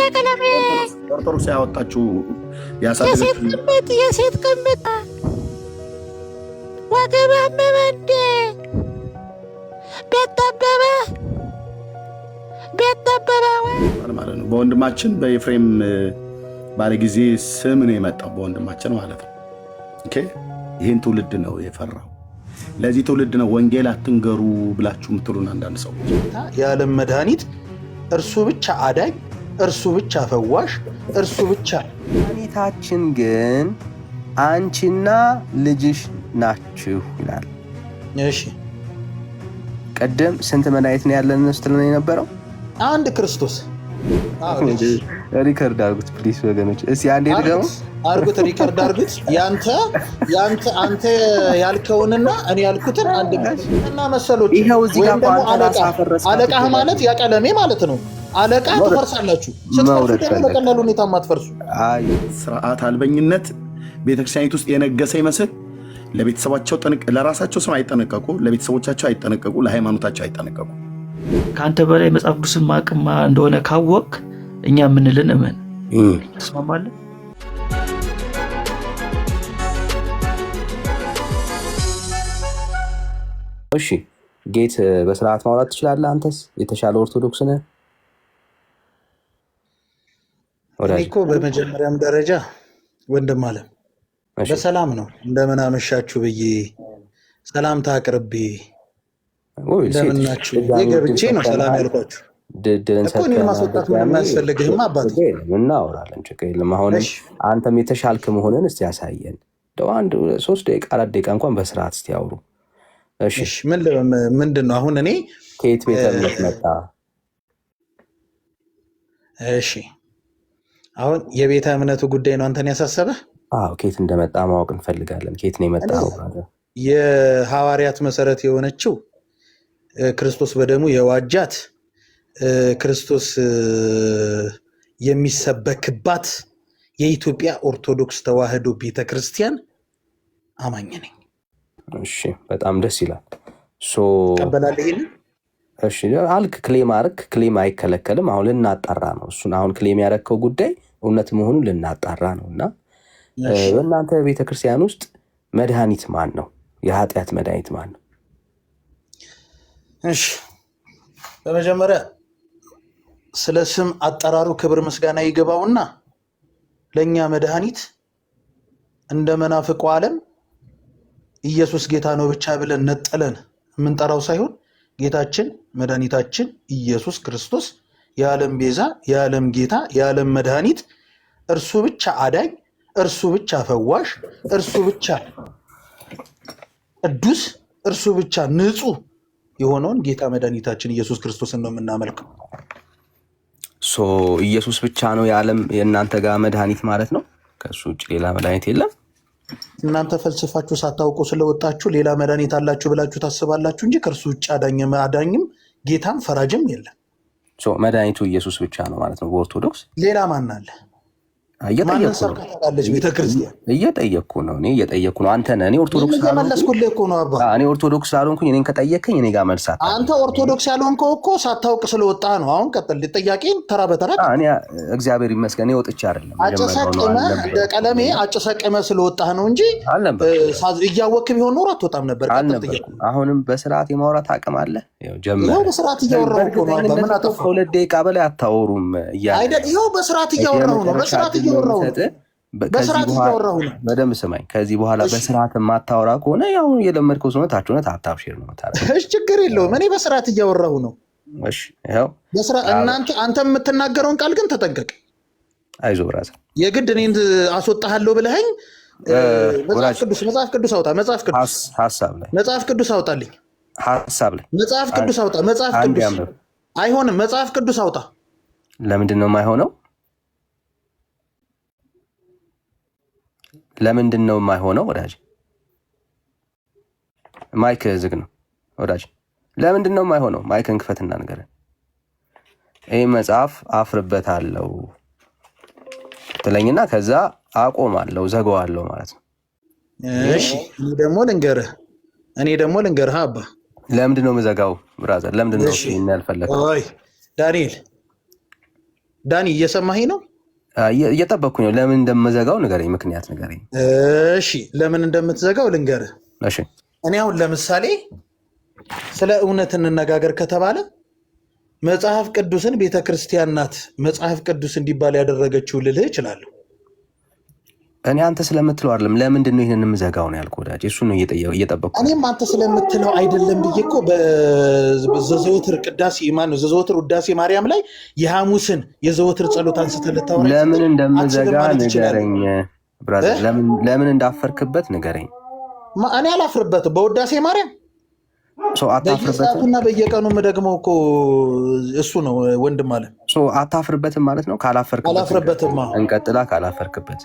ቀለሜ ኦርቶዶክስ ያወጣችሁ ያሳደረች የሴት ቅምጥ ወገብ አመመ እንዴ? ቤት ጠበበ ማለት ነው። በወንድማችን በኤፍሬም ባለ ጊዜ ስም ነው የመጣው በወንድማችን ማለት ነው። ኦኬ ይህን ትውልድ ነው የፈራው። ለዚህ ትውልድ ነው ወንጌል አትንገሩ ብላችሁ የምትሉን አንዳንድ ሰዎች። የዓለም መድኃኒት እርሱ ብቻ አዳኝ፣ እርሱ ብቻ ፈዋሽ፣ እርሱ ብቻ። መድኃኒታችን ግን አንቺና ልጅሽ ናችሁ ይላል። እሺ ቀደም ስንት መድኃኒት ነው ያለን ስትለን የነበረው? አንድ ክርስቶስ። ሪከርድ አርጉት ፕሊስ ወገኖች፣ እስኪ አንዴ ደግሞ አርጉት፣ ሪከርድ አርጉት። አንተ ያልከውንና እኔ ያልኩትን አንድ እና መሰሎች። ይሄው እዚህ ጋር አለቃህ ማለት ያቀለሜ ማለት ነው። አለቃ ትፈርሳላችሁ። ስትፈርሱ ደግሞ በቀላሉ ሁኔታ ማትፈርሱ። አይ ስርዓት አልበኝነት ቤተክርስቲያኒት ውስጥ የነገሰ ይመስል ለቤተሰባቸው ለራሳቸው ስም አይጠነቀቁ፣ ለቤተሰቦቻቸው አይጠነቀቁ፣ ለሃይማኖታቸው አይጠነቀቁ። ከአንተ በላይ መጽሐፍ ቅዱስን ማቅማ እንደሆነ ካወቅ እኛ የምንልን እመን። ተስማማለን? እሺ ጌት በስርዓት ማውራት ትችላለህ። አንተስ የተሻለ ኦርቶዶክስ ነህ? እኔ እኮ በመጀመሪያም ደረጃ ወንድም አለ በሰላም ነው እንደምን አመሻችሁ ብዬ ሰላምታ አቅርቤ እንደምናችሁ የገብቼ ነው ሰላም ያልኳችሁ እኮ። እኔን ማስወጣት ምንም አያስፈልግህም አባቴ። እናወራለን፣ ችግር የለም። አሁንም አንተም የተሻልክ መሆንን እስቲ ያሳየን። አንድ 3 ደቂቃ 4 ደቂቃ እንኳን በስርዓት እስቲ ያውሩ። እሺ ምንድን ነው አሁን? እኔ ከየት ቤተ እምነት መጣ? እሺ አሁን የቤተ እምነቱ ጉዳይ ነው አንተን ያሳሰበህ? አዎ ከየት እንደመጣ ማወቅ እንፈልጋለን። ከየት ነው የመጣው? የሐዋርያት መሰረት የሆነችው ክርስቶስ በደሙ የዋጃት ክርስቶስ የሚሰበክባት የኢትዮጵያ ኦርቶዶክስ ተዋሕዶ ቤተክርስቲያን አማኝ ነኝ። እሺ በጣም ደስ ይላል። ቀበላለህ? ይሄን እሺ አልክ፣ ክሌም አርክ። ክሌም አይከለከልም። አሁን ልናጣራ ነው እሱን። አሁን ክሌም ያረከው ጉዳይ እውነት መሆኑን ልናጣራ ነው እና በእናንተ ቤተክርስቲያን ውስጥ መድኃኒት ማን ነው? የኃጢአት መድኃኒት ማን ነው? እሺ በመጀመሪያ ስለ ስም አጠራሩ ክብር ምስጋና ይገባውና ለእኛ መድኃኒት እንደ መናፍቁ ዓለም ኢየሱስ ጌታ ነው ብቻ ብለን ነጠለን የምንጠራው ሳይሆን ጌታችን መድኃኒታችን ኢየሱስ ክርስቶስ የዓለም ቤዛ፣ የዓለም ጌታ፣ የዓለም መድኃኒት፣ እርሱ ብቻ አዳኝ፣ እርሱ ብቻ ፈዋሽ፣ እርሱ ብቻ ቅዱስ፣ እርሱ ብቻ ንጹህ የሆነውን ጌታ መድኃኒታችን ኢየሱስ ክርስቶስን ነው የምናመልከው። ኢየሱስ ብቻ ነው የዓለም የእናንተ ጋር መድኃኒት ማለት ነው? ከእሱ ውጭ ሌላ መድኃኒት የለም? እናንተ ፈልስፋችሁ ሳታውቁ ስለወጣችሁ ሌላ መድኃኒት አላችሁ ብላችሁ ታስባላችሁ እንጂ ከእርሱ ውጭ አዳኝም ጌታም ፈራጅም የለም። መድኃኒቱ ኢየሱስ ብቻ ነው ማለት ነው በኦርቶዶክስ? ሌላ ማን አለ? ቤተክርስቲያን እየጠየቅኩ ነው። አንተ ነህ። እኔ ኦርቶዶክስ መለስኩልህ እኮ ነው አባ። እኔ ኦርቶዶክስ ስላልሆንኩኝ እኔን ከጠየቅከኝ እኔ ጋር መልሳት። አንተ ኦርቶዶክስ ያልሆንከው እኮ ሳታውቅ ስለወጣ ነው። አሁን ቀጥል ጥያቄን ተራ በተራ። እኔ እግዚአብሔር ይመስገን እኔ ወጥቼ አይደለም። አጨሰቅመ እንደ ቀለሜ አጨሰቅመ ስለወጣህ ነው እንጂ እያወቅህ ቢሆን ኖሮ አትወጣም ነበር። አሁንም በስርዓት የማውራት አቅም አለ። ይኸው በስርዓት እያወራሁ እኮ ነው አባ። ምን አጠፋሁ? ከ2 ደቂቃ በላይ አታወሩም እያለ ይኸው በስርዓት እያወራሁ ነው። በስርዓት እያወራሁ ነው። በደንብ ስማኝ። ከዚህ በኋላ በስርዓት የማታወራ ከሆነ ያው የለመድከው ሰው ታች ሆነ ታፕሼር ነው የምታደርገው። እሺ ችግር የለውም። እኔ በስርዓት እያወራሁ ነው። እሺ ይኸው አንተ የምትናገረውን ቃል ግን ተጠንቀቅ። አይዞህ ብራዘር። የግድ እኔን አስወጣሃለሁ ብለኸኝ መጽሐፍ ቅዱስ አውጣ። መጽሐፍ ቅዱስ አውጣልኝ። መጽሐፍ ቅዱስ አውጣ። መጽሐፍ ቅዱስ አይሆንም። መጽሐፍ ቅዱስ አውጣ። ለምንድን ነው የማይሆነው? ለምንድን ነው የማይሆነው? ወዳጅ ማይክ ዝግ ነው። ወዳጅ ለምንድን ነው የማይሆነው? ማይክን ክፈትና ንገረን። ይህ መጽሐፍ አፍርበታለሁ ትለኝና ከዛ አቆማለሁ፣ ዘጋዋለሁ ማለት ነው። እሺ እኔ ደግሞ ልንገርህ አባ። ለምንድን ነው የምዘጋው ብራዘር? ለምንድን ነው ያልፈለግከው? ዳንኤል ዳኒ እየሰማኸኝ ነው? እየጠበቅኩኝ ነው። ለምን እንደምዘጋው ንገረኝ፣ ምክንያት ንገረኝ። እሺ ለምን እንደምትዘጋው ልንገርህ። እሺ እኔ አሁን ለምሳሌ ስለ እውነት እንነጋገር ከተባለ መጽሐፍ ቅዱስን ቤተክርስቲያን ናት መጽሐፍ ቅዱስ እንዲባል ያደረገችው ልልህ እችላለሁ። እኔ አንተ ስለምትለው አይደለም። ለምንድን ነው ይሄንን የምዘጋው ነው ያልኩህ ወዳጅ። እሱ ነው እየጠበቅኩ። እኔም አንተ ስለምትለው አይደለም ብዬ እኮ በዘወትር ቅዳሴ ማነው ዘወትር ውዳሴ ማርያም ላይ የሐሙስን የዘወትር ጸሎት አንስተህ ልታወራ ለምን እንደምዘጋ ንገረኝ ብራዘር። ለምን እንዳፈርክበት ንገረኝ። እኔ አላፍርበትም በውዳሴ ማርያም በየሰዓቱና በየቀኑም ደግሞ እኮ እሱ ነው ወንድም አለ። አታፍርበትም ማለት ነው። ካላፈርበትም እንቀጥላ። ካላፈርክበት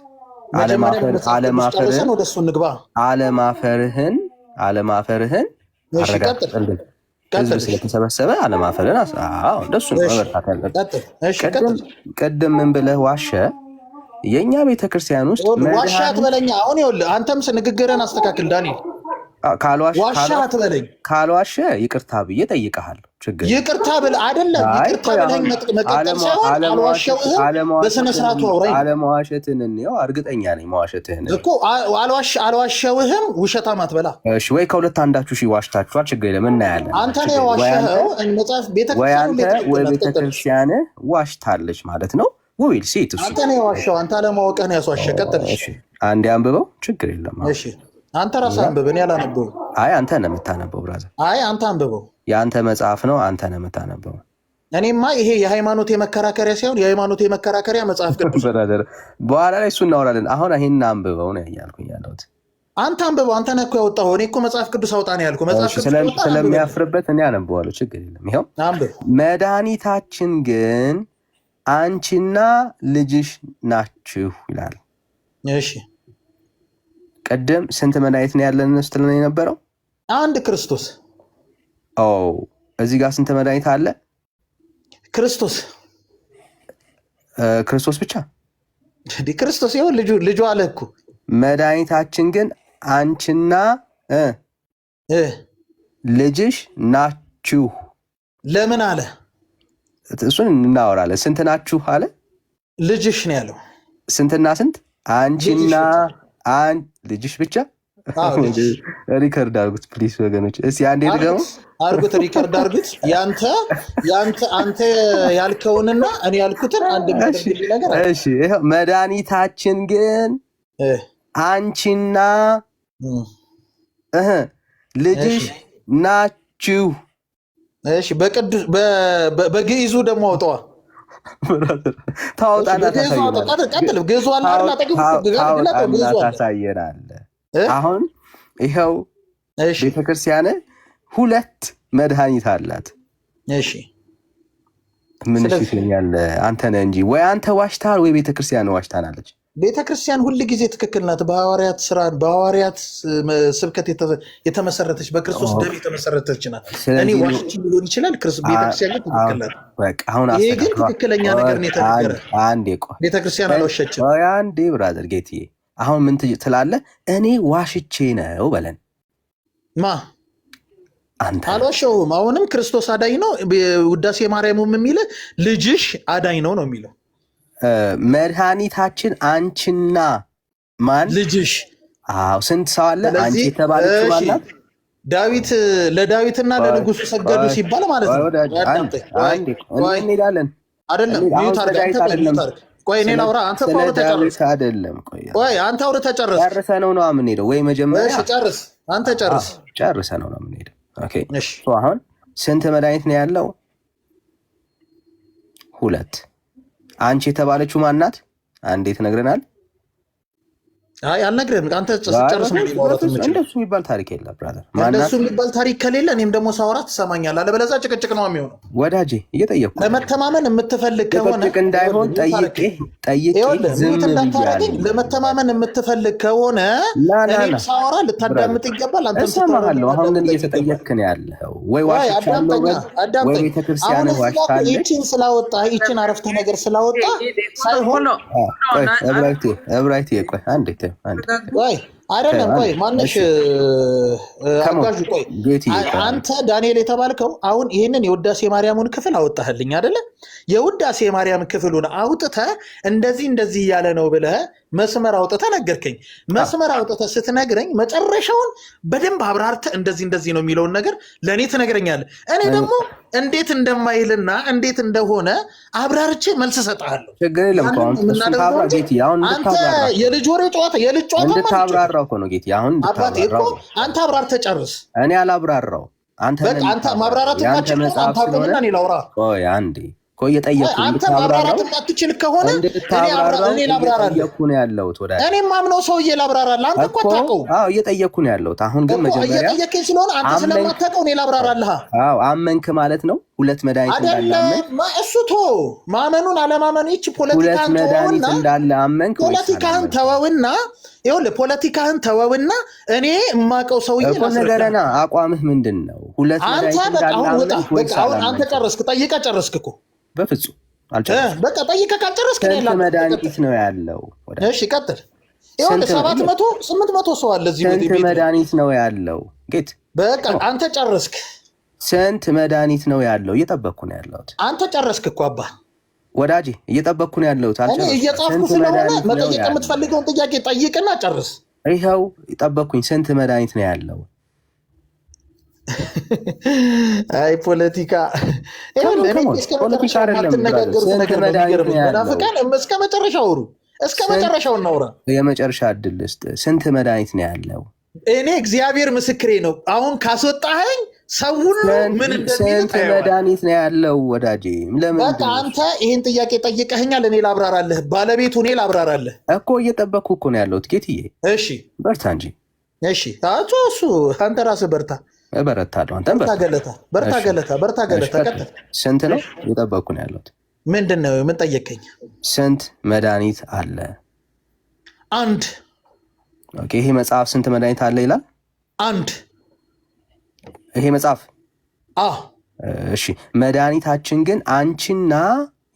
አለማፈርህን አረጋግጥልን። ህዝብ ስለተሰበሰበ አለማፈርህን እንደሱ ነው መበርታት ያለብህ። ቅድም ምን ብለህ ዋሸ? የእኛ ቤተክርስቲያን ውስጥ ዋሻ አትበለኛ። አሁን ይኸውልህ አንተም ንግግርህን አስተካክል ዳንኤል። ካልዋሸ ይቅርታ ብዬ ጠይቀሃለሁ። ይቅርታ ብለህ አይደለም ይቅርታ ብለህ መቀጠል ሳይሆን አልዋሸሁህም፣ በስነ ስርዓቱ አውራኝ። አለመዋሸትህን እንየው። እርግጠኛ ነኝ መዋሸትህን እኮ አልዋሸሁህም። ውሸታም አትበላ። እሺ ወይ ከሁለት አንዳችሁ ዋሽታችኋል፣ ችግር የለም እናያለን። አንተ ነው የዋሸኸው። ቤተክርስቲያን ዋሽታለች ማለት ነው። ውል ሴት እሱ አንተ ነው የዋሸው። አንተ አለማወቅህን ያስዋሸ። ቀጥል። አንዴ አንብበው፣ ችግር የለም። እሺ አንተ ራስህ አንብብ፣ እኔ አላነበውም። አይ አንተ ነው የምታነበው ብራዘር። አይ አንተ አንብበው፣ የአንተ መጽሐፍ ነው፣ አንተ ነው የምታነበው። እኔማ ይሄ የሃይማኖት የመከራከሪያ ሳይሆን የሃይማኖት የመከራከሪያ መጽሐፍ ቅዱስ ብራዘር። በኋላ ላይ እሱ እናወራለን። አሁን ይሄን አንብበው ነው ያልኩኝ ያለሁት። አንተ አንብበው። አንተ ነህ እኮ ያወጣኸው። እኔ እኮ መጽሐፍ ቅዱስ አውጣ ነው ያልኩህ። መጽሐፍ ቅዱስ ስለሚያፍርበት እኔ አነበዋለሁ፣ ችግር የለም። ይኸው አንብብ። መድኃኒታችን ግን አንቺና ልጅሽ ናችሁ ይላል። እሺ ቀደም ስንት መድኃኒት ነው ያለን ስትለን የነበረው? አንድ ክርስቶስ። እዚህ ጋር ስንት መድኃኒት አለ? ክርስቶስ ብቻ ክርስቶስ። ይኸው ልጁ አለ እኮ። መድኃኒታችን ግን አንቺና ልጅሽ ናችሁ። ለምን አለ? እሱን እናወራለን። ስንት ናችሁ አለ? ልጅሽ ነው ያለው። ስንትና ስንት? አንቺና ልጅሽ ብቻ። ሪከርድ አርጉት ፕሊስ ወገኖች። እስኪ አንዴ ድገሙ አርጉት፣ ሪከርድ አርጉት። አንተ ያልከውንና እኔ ያልኩትን አንድ ነገር። እሺ ይሄው መድኃኒታችን ግን አንቺና ልጅሽ ናችሁ። እሺ በግዕዙ ደግሞ አውጣዋ ታሳየናለህ። አሁን ይኸው ቤተክርስቲያን ሁለት መድኃኒት አላት። እሺ ምን ይሽኛል? አንተ ነህ እንጂ ወይ አንተ ዋሽታል ወይ ቤተክርስቲያን ዋሽታናለች። ቤተክርስቲያን ሁል ጊዜ ትክክል ናት። በሐዋርያት ስራ በሐዋርያት ስብከት የተመሰረተች በክርስቶስ ደም የተመሰረተች ናት። እኔ ዋሽንግተን ሊሆን ይችላል፣ ቤተክርስቲያን ትክክል ናት። ይሄ ግን ትክክለኛ ነገር ነው የተነገረ። አንዴ ቆይ፣ ቤተክርስቲያን አልዋሸችም። አንዴ ብራዘር ጌትዬ፣ አሁን ምን ትላለህ? እኔ ዋሽቼ ነው በለን። አንተ አልዋሸሁም። አሁንም ክርስቶስ አዳኝ ነው። ውዳሴ ማርያሙም የሚል ልጅሽ አዳኝ ነው ነው የሚለው። መድኃኒታችን አንቺና ማን? ልጅሽ። ስንት ሰው አለ? አንቺ የተባለችው ማናት? ዳዊት። ለዳዊትና ለንጉሱ ሰገዱ ሲባል ማለት ነው። እንሄዳለን አይደለም? ቆይ እኔ ላውራ። አንተ አውርተህ ጨርስ። አይደለም ቆይ አንተ አውርተህ ጨርስ። ጨርሰነው ነው የምንሄደው ወይ መጀመሪያ? ጨርስ አንተ ጨርስ። ጨርሰነው ነው የምንሄደው። ኦኬ አሁን ስንት መድኃኒት ነው ያለው? ሁለት። አንቺ የተባለችው ማናት? አንዴ ትነግረናል። አይ አልነግርህም። አንተ ጨርስ ነው የሚባለው። እንደሱ የሚባል ታሪክ የለም ብራዘር። እንደሱ የሚባል ታሪክ ከሌለ እኔም ደግሞ ሳወራ ትሰማኛለህ። አለበለዚያ ጭቅጭቅ ነው የሚሆነው። ወዳጄ እየጠየቅኩ ለመተማመን የምትፈልግ ከሆነ ጭቅጭቅ እንዳይሆን ጠይቄ ዝም ብያለሁ። ለመተማመን የምትፈልግ ከሆነ እኔም ሳወራ ልታዳምጥ ይገባል። አንተም እሰማሃለሁ። አሁን ግን እየተጠየቅክ ነው ያለኸው። ወይ ዋሽቻለሁ ወይ ቤተክርስቲያን ዋሽታለች። ይህችን ስላወጣ ይህችን አረፍተ ነገር ስላወጣ ሳይሆን እብራይቴ ቆይ አንዴ አይደለም። ቆይ ማነሽ አጋዡ? ቆይ አንተ ዳንኤል የተባልከው አሁን ይህንን የውዳሴ ማርያሙን ክፍል አወጣህልኝ አይደለ? የውዳሴ ማርያም ክፍሉን አውጥተህ እንደዚህ እያለ ነው ብለህ መስመር አውጥተህ ነገርከኝ። መስመር አውጥተህ ስትነግረኝ መጨረሻውን በደንብ አብራርተህ እንደዚህ ነው የሚለውን ነገር ለእኔ ትነግረኛለህ። እኔ ደግሞ እንዴት እንደማይልና እንዴት እንደሆነ አብራርቼ መልስ እሰጥሃለሁ። አንተ የልጅ ወሬ ጨዋታ እንድታብራራው እኮ ነው ጌቴ። አሁን አንተ አብራርተህ ጨርስ። እኔ አላብራራው። አንተ ማብራራት የማትችል አንተ አቁምና እኔ ላውራ። ቆይ አንዴ ቆይ እየጠየኩህ አንተ ማብራራት የማትችል ከሆነ እኔ ላብራራለሁ ነው ያለሁት። እኔም ማምነው ሰውዬ ላብራራለህ። አንተ እኮ አታውቀው። አዎ እየጠየኩህ ነው ያለሁት። አሁን ግን መጀመሪያ እየጠየከኝ ስለሆነ አንተ ስለማታውቀው እኔ ላብራራለህ። አዎ አመንክ ማለት ነው። ሁለት መድኃኒት እንዳለ አመንክ። እሱ ማመኑን አለማመኑ ይህች ፖለቲካን መድኃኒት እንዳለ አመንክ። ፖለቲካህን ተወውና ይኸውልህ ፖለቲካህን ተወውና እኔ የማውቀው ሰውዬ ነገረና አቋምህ ምንድን ነው? ሁለት መድኃኒት እንዳለ አመንክ። አሁን አንተ ጨረስክ? ጠይቀህ ጨረስክ እኮ በፍጹም በቃ ጠይቀህ ካልጨረስክ ስንት መድኃኒት ነው ያለው? እሺ ቀጥል። ይኸውልህ 800 ሰው አለ እዚህ ስንት መድኃኒት ነው ያለው? ጌት በቃ አንተ ጨረስክ? ስንት መድኃኒት ነው ያለው? እየጠበቅኩ ነው ያለሁት። አንተ ጨረስክ እኮ አባ ወዳጄ፣ እየጠበቅኩ ነው ያለሁት። እኔ እየጻፍኩ ስለሆነ መጠየቅ የምትፈልገውን ጥያቄ ጠይቅና ጨርስ። ይኸው ጠበቅኩኝ። ስንት መድኃኒት ነው ያለው? አይ ፖለቲካ እስከ መጨረሻው አውሩ። እስከ መጨረሻው እናውራ። የመጨረሻ እድል ስጥ። ስንት መድኃኒት ነው ያለው? እኔ እግዚአብሔር ምስክሬ ነው። አሁን ካስወጣኸኝ ሰው ሁሉ ምን ስንት መድኃኒት ነው ያለው? ወዳጄ ለምን በቃ አንተ ይህን ጥያቄ ጠይቀኸኛል። እኔ ላብራራለህ። ባለቤቱ እኔ ላብራራለህ እኮ እየጠበቅኩ እኮ ነው ያለሁት ጌትዬ። እሺ በርታ እንጂ። እሺ እሱ አንተ ራስህ በርታ። እበረታለሁ። አንተ በርታ ገለታ። ቀጥል። ስንት ነው? እየጠበቅኩ ነው ያለሁት። ምንድን ነው? ምን ጠየቀኝ? ስንት መድኃኒት አለ? አንድ። ኦኬ። ይሄ መጽሐፍ ስንት መድኃኒት አለ ይላል? አንድ። ይሄ መጽሐፍ እሺ። መድኃኒታችን ግን አንቺና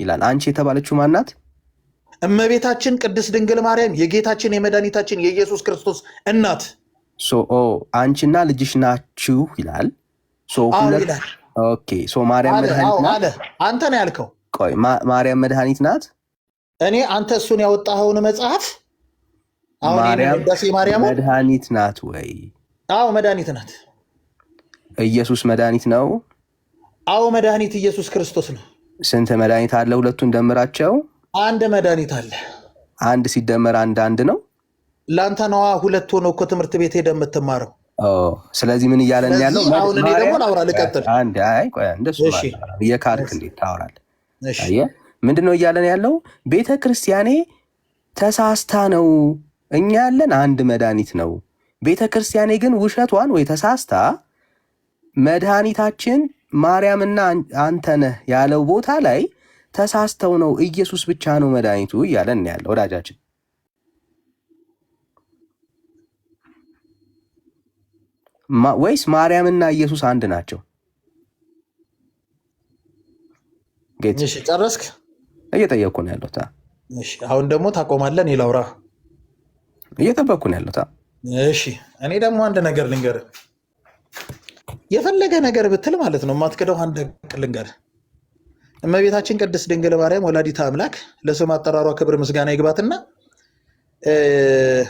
ይላል። አንቺ የተባለችው ማናት? እመቤታችን ቅድስት ድንግል ማርያም የጌታችን የመድኃኒታችን የኢየሱስ ክርስቶስ እናት። አንቺና ልጅሽ ናችሁ ይላል። ማርያም መድኃኒት ናት። አንተ ነው ያልከው። ቆይ ማርያም መድኃኒት ናት? እኔ አንተ እሱን ያወጣኸውን መጽሐፍ ማርያም መድኃኒት ናት ወይ? አዎ መድኃኒት ናት። ኢየሱስ መድኃኒት ነው? አዎ መድኃኒት ኢየሱስ ክርስቶስ ነው። ስንት መድኃኒት አለ? ሁለቱን ደምራቸው። አንድ መድኃኒት አለ። አንድ ሲደመር አንድ ነው። ለአንተ ነዋ ሁለት ሆኖ እኮ ትምህርት ቤት ሄደህ የምትማረው። ስለዚህ ምን እያለን ያለው? አሁን እኔ ደግሞ ላውራ ልቀጥል። የካድክ እንዴት ታወራለህ? ምንድን ነው እያለን ያለው? ቤተ ክርስቲያኔ ተሳስታ ነው። እኛ ያለን አንድ መድኃኒት ነው። ቤተ ክርስቲያኔ ግን ውሸቷን ወይ ተሳስታ መድኃኒታችን ማርያምና አንተ ነህ ያለው ቦታ ላይ ተሳስተው ነው ኢየሱስ ብቻ ነው መድኃኒቱ እያለን ያለው ወዳጃችን። ወይስ ማርያምና ኢየሱስ አንድ ናቸው? እሺ ጨረስክ? እየጠየቅኩ ነው ያለሁት። እሺ አሁን ደግሞ ታቆማለህ? እኔ ላውራ። እየጠበቅኩ ነው ያለሁት። እሺ እኔ ደግሞ አንድ ነገር ልንገርህ። የፈለገ ነገር ብትል ማለት ነው የማትክደው አንድ ልንገርህ። እመቤታችን ቅድስት ድንግል ማርያም ወላዲተ አምላክ ለስም አጠራሯ ክብር ምስጋና ይግባትና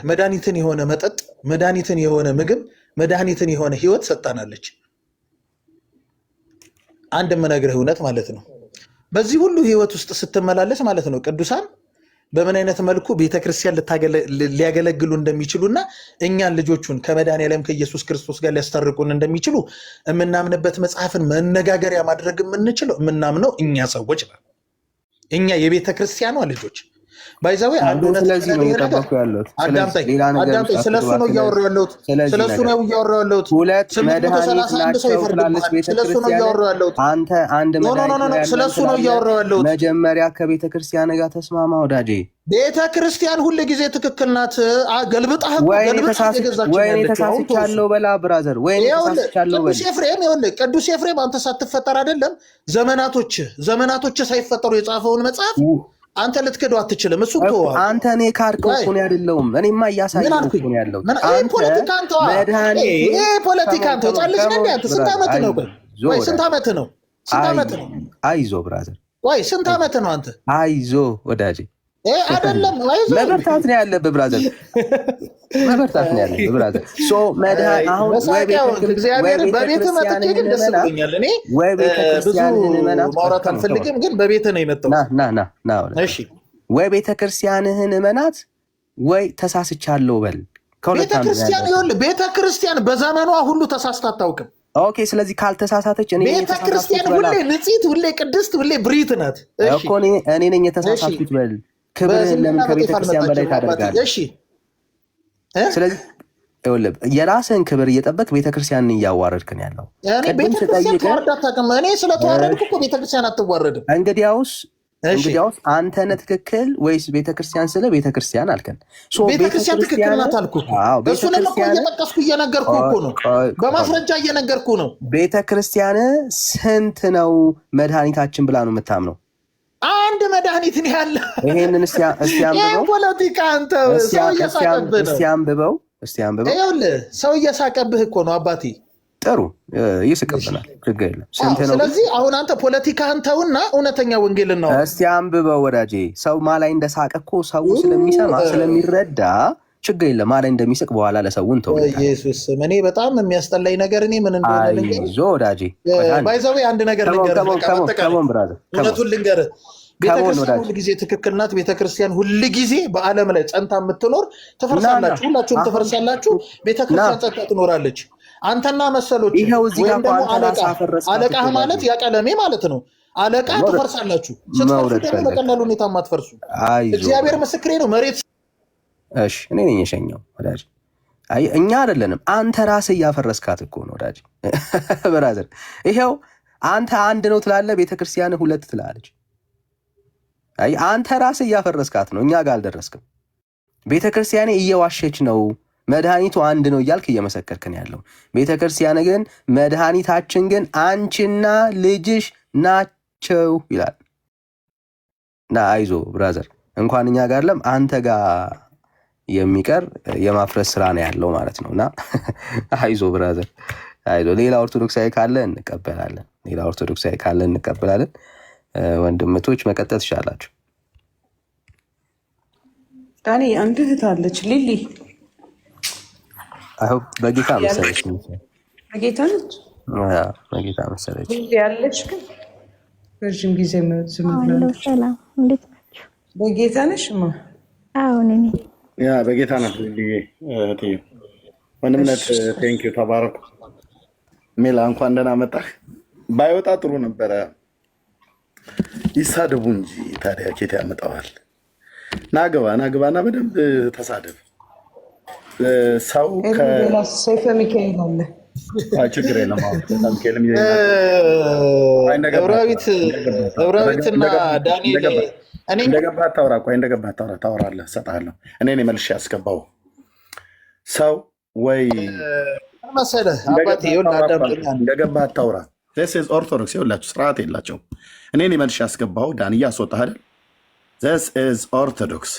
መድኃኒትን የሆነ መጠጥ፣ መድኃኒትን የሆነ ምግብ፣ መድኃኒትን የሆነ ህይወት ሰጣናለች። አንድ የምነግርህ እውነት ማለት ነው። በዚህ ሁሉ ህይወት ውስጥ ስትመላለስ ማለት ነው ቅዱሳን በምን አይነት መልኩ ቤተክርስቲያን ሊያገለግሉ እንደሚችሉና እኛን ልጆቹን ከመድኃኔዓለም ከኢየሱስ ክርስቶስ ጋር ሊያስታርቁን እንደሚችሉ የምናምንበት መጽሐፍን መነጋገሪያ ማድረግ የምንችለው የምናምነው እኛ ሰዎች ነው። እኛ የቤተክርስቲያኗ ልጆች ባይዛዌ አንዱ ስለዚህ ነው እየጠበኩ ያለሁት። አዳምጠኝ። ስለሱ ነው እያወራሁ ያለሁት። ስለሱ ነው እያወራሁ ያለሁት። ሁለት መድኃኒት ናቸው ትላለች ቤተክርስቲያን። አንተ አንድ መድኃኒት ስለሱ ነው እያወራሁ ያለሁት። መጀመሪያ ከቤተክርስቲያን ጋር ተስማማ ወዳጄ። ቤተክርስቲያን ሁል ጊዜ ትክክል ናት። ገልብጣህ ወይኔ ተሳስቻለሁ በላ ብራዘር፣ ወይኔ ተሳስቻለሁ በላ። ቅዱስ ኤፍሬም አንተ ሳትፈጠር አይደለም ዘመናቶች ሳይፈጠሩ የጻፈውን መጽሐፍ አንተ ልትክደው አትችልም። እሱ ተው አንተ እኔ ካድከው እኮ ነው አይደለም። እኔማ እያሳየሁ እኮ ነው ያለው። አንተ ፖለቲካ አንተው ፖለቲካ አንተው ጫልሽ ነኝ። አንተ ስንት ዓመት ነው? ወይ ስንት ዓመት ነው? ስንት ዓመት ነው? አይዞ ብራዘር፣ ወይ ስንት ዓመት ነው አንተ? አይዞ ወዳጄ አይደለም መበርታት ነው ያለብህ ብራዘር፣ መበርታት ነው ያለብህ ብራዘር። ሶ መድኃኒት አሁን እግዚአብሔር በቤት መጥቼ ግን ደስ ብሎኛል። እኔ ብዙ ማውራት አልፈልግም፣ ግን በቤት ነው የመጣው። ና እሺ፣ ወይ ቤተክርስቲያንህን እመናት ወይ ተሳስቻለሁ በል። ቤተክርስቲያን ይኸውልህ፣ ቤተክርስቲያን በዘመኗ ሁሉ ተሳስታ አታውቅም። ኦኬ፣ ስለዚህ ካልተሳሳተች እኔ ቤተክርስቲያን ሁሌ ንጽሕት፣ ሁሌ ቅድስት፣ ሁሌ ብሪት ናት እኮ። እኔ ነኝ የተሳሳትኩት በል። ክብርህን ለምን ከቤተክርስቲያን በላይ ታደርጋለህ? እሺ፣ ስለዚህ ይኸውልህ የራስህን ክብር እየጠበቅ ቤተክርስቲያንን እያዋረድክ ነው ያለው። ቤተክርስቲያን ተዋርዳ አታውቅም። እኔ ስለተዋረድኩ እኮ ቤተክርስቲያን አትዋረድም። እንግዲያውስ አንተ ነህ ትክክል ወይስ ቤተክርስቲያን? ስለ ቤተክርስቲያን አልከን። ቤተክርስቲያን ትክክል ናት አልኩህ። እሱንም እኮ እየጠቀስኩ እየነገርኩ እኮ ነው፣ በማስረጃ እየነገርኩ ነው። ቤተክርስቲያን ስንት ነው መድኃኒታችን ብላ ነው የምታምነው? አንድ መድኃኒት ነው ያለ። ይሄንን እስቲ አንብበው። ፖለቲካ አንተ ሰው እየሳቀብህ ነው። እስቲ አንብበው። ይኸውልህ ሰው እየሳቀብህ እኮ ነው አባቴ። ጥሩ ይስቅብናል፣ ችግር የለም። ስለዚህ አሁን አንተ ፖለቲካህን ተውና እውነተኛ ወንጌል ነው። እስቲ አንብበው ወዳጄ። ሰው ማላይ እንደሳቀ እኮ ሰው ስለሚሰማ ስለሚረዳ ችግር የለም። ማላይ እንደሚስቅ በኋላ ለሰውን ተው። ኢየሱስ እኔ በጣም የሚያስጠላኝ ነገር እኔ ምን እንደሆነ ልንገርህ ወዳጄ። ባይዘዌ አንድ ነገር ልንገርህ፣ እውነቱን ልንገርህ። ቤተክርስቲያን ሁል ጊዜ ትክክል ናት። ቤተክርስቲያን ሁል ጊዜ በዓለም ላይ ጸንታ የምትኖር ትፈርሳላችሁ፣ ሁላችሁም ትፈርሳላችሁ። ቤተክርስቲያን ጸንታ ትኖራለች። አንተና መሰሎች ወይም ደግሞ አለቃህ ማለት ያቀለሜ ማለት ነው። አለቃ ትፈርሳላችሁ። ስትፈርሱ ደግሞ በቀላሉ ሁኔታ ማትፈርሱ። እግዚአብሔር ምስክሬ ነው። መሬት እሺ፣ እኔ ነኝ የሸኘው ወዳጅ። አይ እኛ አይደለንም፣ አንተ ራስህ እያፈረስካት እኮ ነው ወዳጅ። ብራዘር ይሄው አንተ አንድ ነው ትላለህ፣ ቤተክርስቲያን ሁለት ትላለች። አይ አንተ ራስህ እያፈረስካት ነው፣ እኛ ጋር አልደረስክም። ቤተክርስቲያኔ እየዋሸች ነው፣ መድኃኒቱ አንድ ነው እያልክ እየመሰከርክን ያለው። ቤተክርስቲያን ግን መድኃኒታችን ግን አንቺና ልጅሽ ናቸው ይላል። እና አይዞ ብራዘር፣ እንኳን እኛ ጋር ለም አንተ ጋር የሚቀር የማፍረስ ስራ ነው ያለው ማለት ነው። እና አይዞ ብራዘር አይዞ። ሌላ ኦርቶዶክሳዊ ካለ እንቀበላለን። ወንድምቶች መቀጠል ትችላላችሁ። ዳኒ አንድ እህት አለች ሊሊ። በጌታ መሰለች። በጌታ ነች። በጌታ መሰለች ያለች ግን ረዥም ጊዜ ዝም ብላለች። ሰላም፣ እንዴት ናችሁ? በጌታ ነሽ? አሁን በጌታ ናት። ወንድምነት ቴንኪው፣ ተባረኩ። ሜላ እንኳን ደህና መጣህ። ባይወጣ ጥሩ ነበረ። ይሳደቡ እንጂ ታዲያ ኬት ያመጣዋል? ናግባና በደንብ ተሳደብ። ሰው ሰይፈ ሚካኤል አለ። ችግር የለም። ዕብራዊትና ዳንኤል እንደገባህ አታውራ። ቆይ እንደገባህ ታወራለህ፣ እሰጥሃለሁ። እኔ መልሼ ያስገባው ሰው ወይ መሰለህ አባቴ። እንደገባህ አታውራ። ኦርቶዶክስ ይኸውላችሁ ስርዓት የላቸውም። እኔ መልሼ ያስገባው ዳንያ አስወጣህ አይደል? ኦርቶዶክስ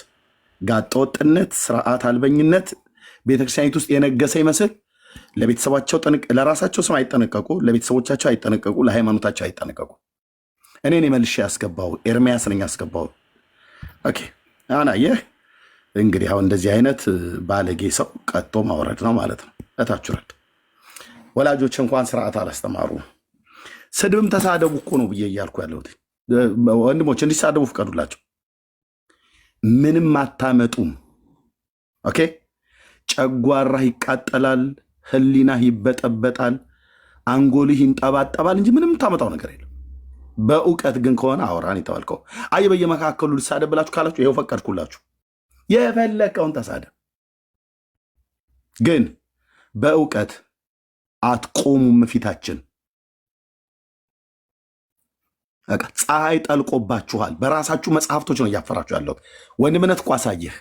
ጋጠወጥነት፣ ስርዓት አልበኝነት ቤተክርስቲያኒት ውስጥ የነገሰ ይመስል ለራሳቸው ስም አይጠነቀቁ፣ ለቤተሰቦቻቸው አይጠነቀቁ፣ ለሃይማኖታቸው አይጠነቀቁ። እኔ መልሼ ያስገባው ኤርሚያስ ነኝ ያስገባው። ኦኬ አናየህ እንግዲህ አሁን እንደዚህ አይነት ባለጌ ሰው ቀጥቶ ማውረድ ነው ማለት ነው። እታችሁረድ ወላጆች እንኳን ስርዓት አላስተማሩ። ስድብም ተሳደቡ እኮ ነው ብዬ እያልኩ ያለሁት። ወንድሞች እንዲሳደቡ ፍቀዱላቸው። ምንም አታመጡም። ኦኬ ጨጓራህ ይቃጠላል፣ ህሊናህ ይበጠበጣል፣ አንጎልህ ይንጠባጠባል እንጂ ምንም ታመጣው ነገር የለም። በእውቀት ግን ከሆነ አውራን የተባልከው አይ በየመካከሉ ልሳደብ ብላችሁ ካላችሁ ይኸው ፈቀድኩላችሁ። የፈለከውን ተሳደብ፣ ግን በእውቀት አትቆሙም ፊታችን። ፀሐይ ጠልቆባችኋል። በራሳችሁ መጽሐፍቶች ነው እያፈራችሁ ያለው። ወንድምነት እኮ አሳየህ።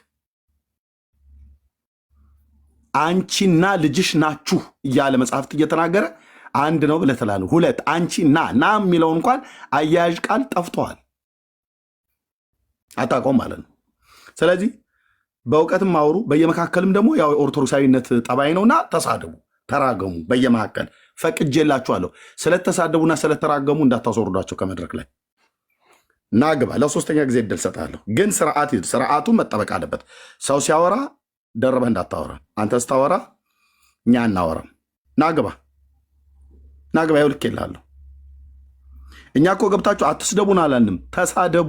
አንቺና ልጅሽ ናችሁ እያለ መጽሐፍት እየተናገረ አንድ ነው ብለህ ትላለህ። ሁለት አንቺ ና የሚለው እንኳን አያያዥ ቃል ጠፍተዋል። አታውቀውም ማለት ነው። ስለዚህ በእውቀትም አውሩ፣ በየመካከልም ደግሞ ያው ኦርቶዶክሳዊነት ጠባይ ነውና ተሳደቡ፣ ተራገሙ። በየመካከል ፈቅጄላችኋለሁ። ስለተሳደቡና ስለተራገሙ እንዳታስወርዷቸው ከመድረክ ላይ ናግባ። ለሶስተኛ ጊዜ እድል ሰጣለሁ፣ ግን ስርዓቱ መጠበቅ አለበት። ሰው ሲያወራ ደርበህ እንዳታወራ። አንተ ስታወራ እኛ እናወራም። ናግባ ይኸው ልኬልሃለሁ። እኛ እኮ ገብታችሁ አትስደቡን አላልንም፣ ተሳደቡ።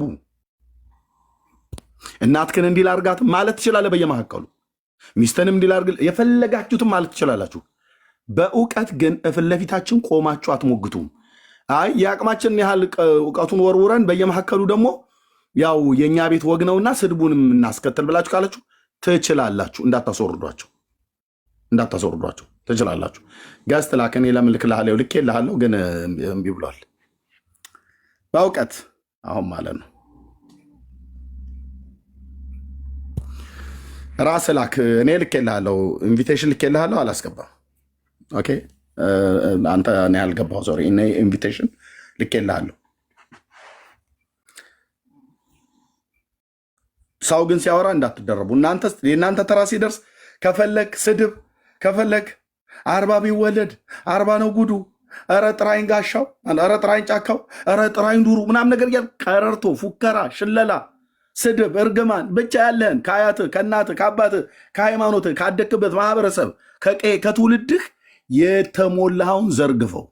እናትክን እንዲህ ላርጋት ማለት ትችላለህ። በየመካከሉ ሚስትንም እንዲህ ላርግ የፈለጋችሁትም ማለት ትችላላችሁ። በእውቀት ግን ፊት ለፊታችን ቆማችሁ አትሞግቱም። አይ የአቅማችንን ያህል እውቀቱን ወርውረን በየመካከሉ ደግሞ ያው የእኛ ቤት ወግ ነውና ስድቡንም እናስከትል ብላችሁ ካላችሁ ትችላላችሁ። እንዳታስወርዷቸው ትችላላችሁ። ገዝት ላከኔ ለምን ልክልሃለሁ? ልኬልሃለሁ ግን እምቢ ብሏል። በእውቀት አሁን ማለት ነው። ራስ ላክ። እኔ ልኬልሃለሁ፣ ኢንቪቴሽን ልኬልሃለሁ፣ አላስገባም። ኦኬ አንተ እኔ ያልገባው ሶሪ፣ እኔ ኢንቪቴሽን ልኬልሃለሁ። ሰው ግን ሲያወራ እንዳትደረቡ። የእናንተ ተራ ሲደርስ ከፈለግ ስድብ፣ ከፈለግ 40 ቢወለድ 40 ነው ጉዱ፣ ኧረ ጥራይን ጋሻው፣ ኧረ ጥራይን ጫካው፣ ኧረ ጥራይን ዱሩ ምናምን ነገር እያል ቀረርቶ፣ ፉከራ፣ ሽለላ፣ ስድብ፣ እርግማን ብቻ ያለህን ከአያትህ ከእናትህ ከአባትህ ከሃይማኖትህ ካደክበት ማህበረሰብ ከትውልድህ የተሞላኸውን ዘርግፈው።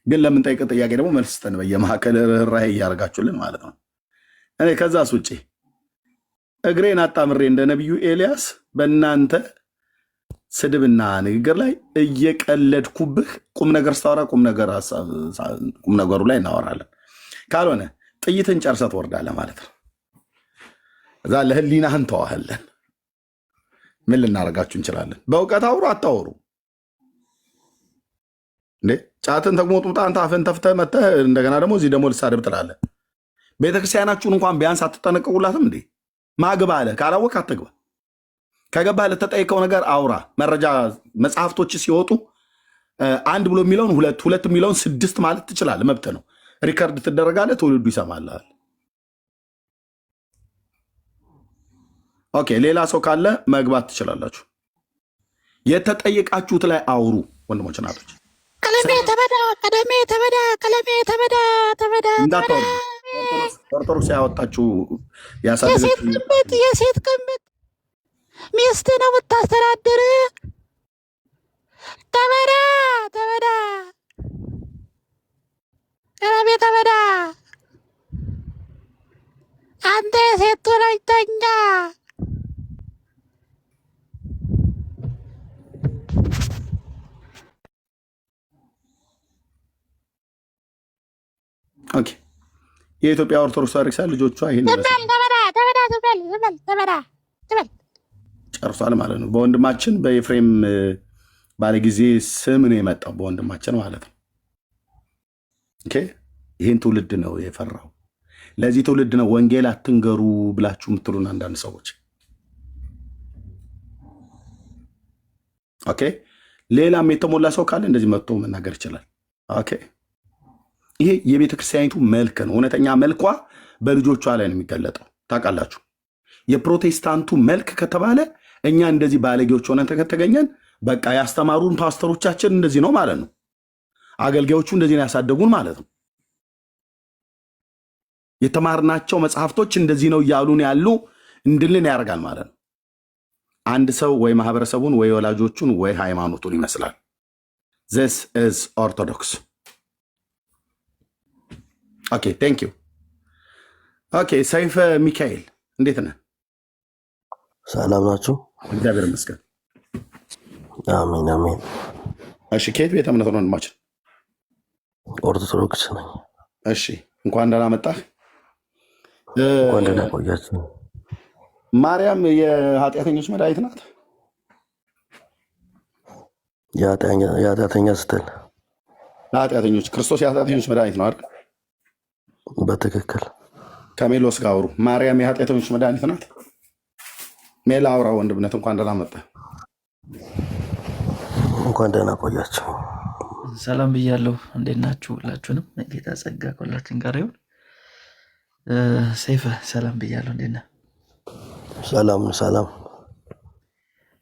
ግን ለምንጠይቅ ጥያቄ ደግሞ መልስ ስጠን። በየመካከል ርኅራኄ እያደረጋችሁልን ማለት ነው። እኔ ከዛስ ውጭ እግሬን አጣምሬ እንደ ነቢዩ ኤልያስ በእናንተ ስድብና ንግግር ላይ እየቀለድኩብህ ቁም ነገር ስታወራ ቁም ነገሩ ላይ እናወራለን። ካልሆነ ጥይትን ጨርሰህ ትወርዳለህ ማለት ነው። እዛ ለህሊናህን ተዋህለን። ምን ልናደርጋችሁ እንችላለን? በእውቀት አውሩ አታወሩ እንዴ? ጫትን ተግሞጥሙጣ አንተ አፍን ተፍተህ መተህ እንደገና ደግሞ እዚህ ደግሞ ልሳደብ ትላለህ። ቤተክርስቲያናችሁን እንኳን ቢያንስ አትጠነቀቁላትም እንዴ? ማግባ አለ ካላወቅ አትግባ። ከገባህ ለተጠየቀው ነገር አውራ። መረጃ መጽሐፍቶች ሲወጡ አንድ ብሎ የሚለውን ሁለት የሚለውን 6 ማለት ትችላለህ። መብት ነው። ሪከርድ ትደረጋለህ፣ ትውልዱ ይሰማልሃል። ኦኬ፣ ሌላ ሰው ካለ መግባት ትችላላችሁ። የተጠየቃችሁት ላይ አውሩ ወንድሞች ናቶች። ቀለሜ ተበዳ እንዳታወሩ። ኦርቶዶክስ ያወጣችሁ ያሳደገች የሴት ቅምጥ ሚስት ነው የምታስተዳድር። ተበዳ ቀለሜ ተበዳ አንተ የሴት ወላጅተኛ። ኦኬ፣ የኢትዮጵያ ኦርቶዶክስ ታሪክሳን ልጆቿ ይህን ጨርሷል ማለት ነው። በወንድማችን በኤፍሬም ባለጊዜ ስም ነው የመጣው፣ በወንድማችን ማለት ነው። ኦኬ፣ ይህን ትውልድ ነው የፈራው። ለዚህ ትውልድ ነው ወንጌል አትንገሩ ብላችሁ የምትሉን አንዳንድ ሰዎች። ኦኬ፣ ሌላም የተሞላ ሰው ካለ እንደዚህ መጥቶ መናገር ይችላል። ኦኬ፣ ይሄ የቤተ ክርስቲያኒቱ መልክ ነው። እውነተኛ መልኳ በልጆቿ ላይ ነው የሚገለጠው። ታውቃላችሁ፣ የፕሮቴስታንቱ መልክ ከተባለ እኛ እንደዚህ ባለጌዎች ሆነን ከተገኘን በቃ ያስተማሩን ፓስተሮቻችን እንደዚህ ነው ማለት ነው። አገልጋዮቹ እንደዚህ ነው ያሳደጉን ማለት ነው። የተማርናቸው መጽሐፍቶች እንደዚህ ነው እያሉን ያሉ እንድልን ያደርጋል ማለት ነው። አንድ ሰው ወይ ማህበረሰቡን ወይ ወላጆቹን ወይ ሃይማኖቱን ይመስላል። this is orthodox. ኦኬ ቴንክ ዩ። ኦኬ ሰይፈ ሚካኤል እንዴት ነህ? ሰላም ናችሁ? እግዚአብሔር ይመስገን። አሜን አሜን። እሺ ከየት ቤተ እምነት ነው ወንድማችን? ኦርቶዶክስ ነኝ። እሺ እንኳን ደህና መጣህ። እንኳን ደህና ቆያችሁ። ማርያም የኃጢአተኞች መድኃኒት ናት? የኃጢአተኛ ስትል ለኃጢአተኞች ክርስቶስ የኃጢአተኞች መድኃኒት ነው አይደል? በትክክል ከሜሎስ ጋር አውሩ። ማርያም የኃጢአተኞች መድኃኒት ናት? ሜላ አውራ ወንድምነት። እንኳን ደህና መጣህ። እንኳን ደህና ቆያችሁ። ሰላም ብያለሁ። እንዴት ናችሁ? ሁላችሁንም ጌታ ጸጋ ከሁላችን ጋር ይሁን። ሰይፈ ሰላም ብያለሁ። እንዴት ነህ? ሰላም ሰላም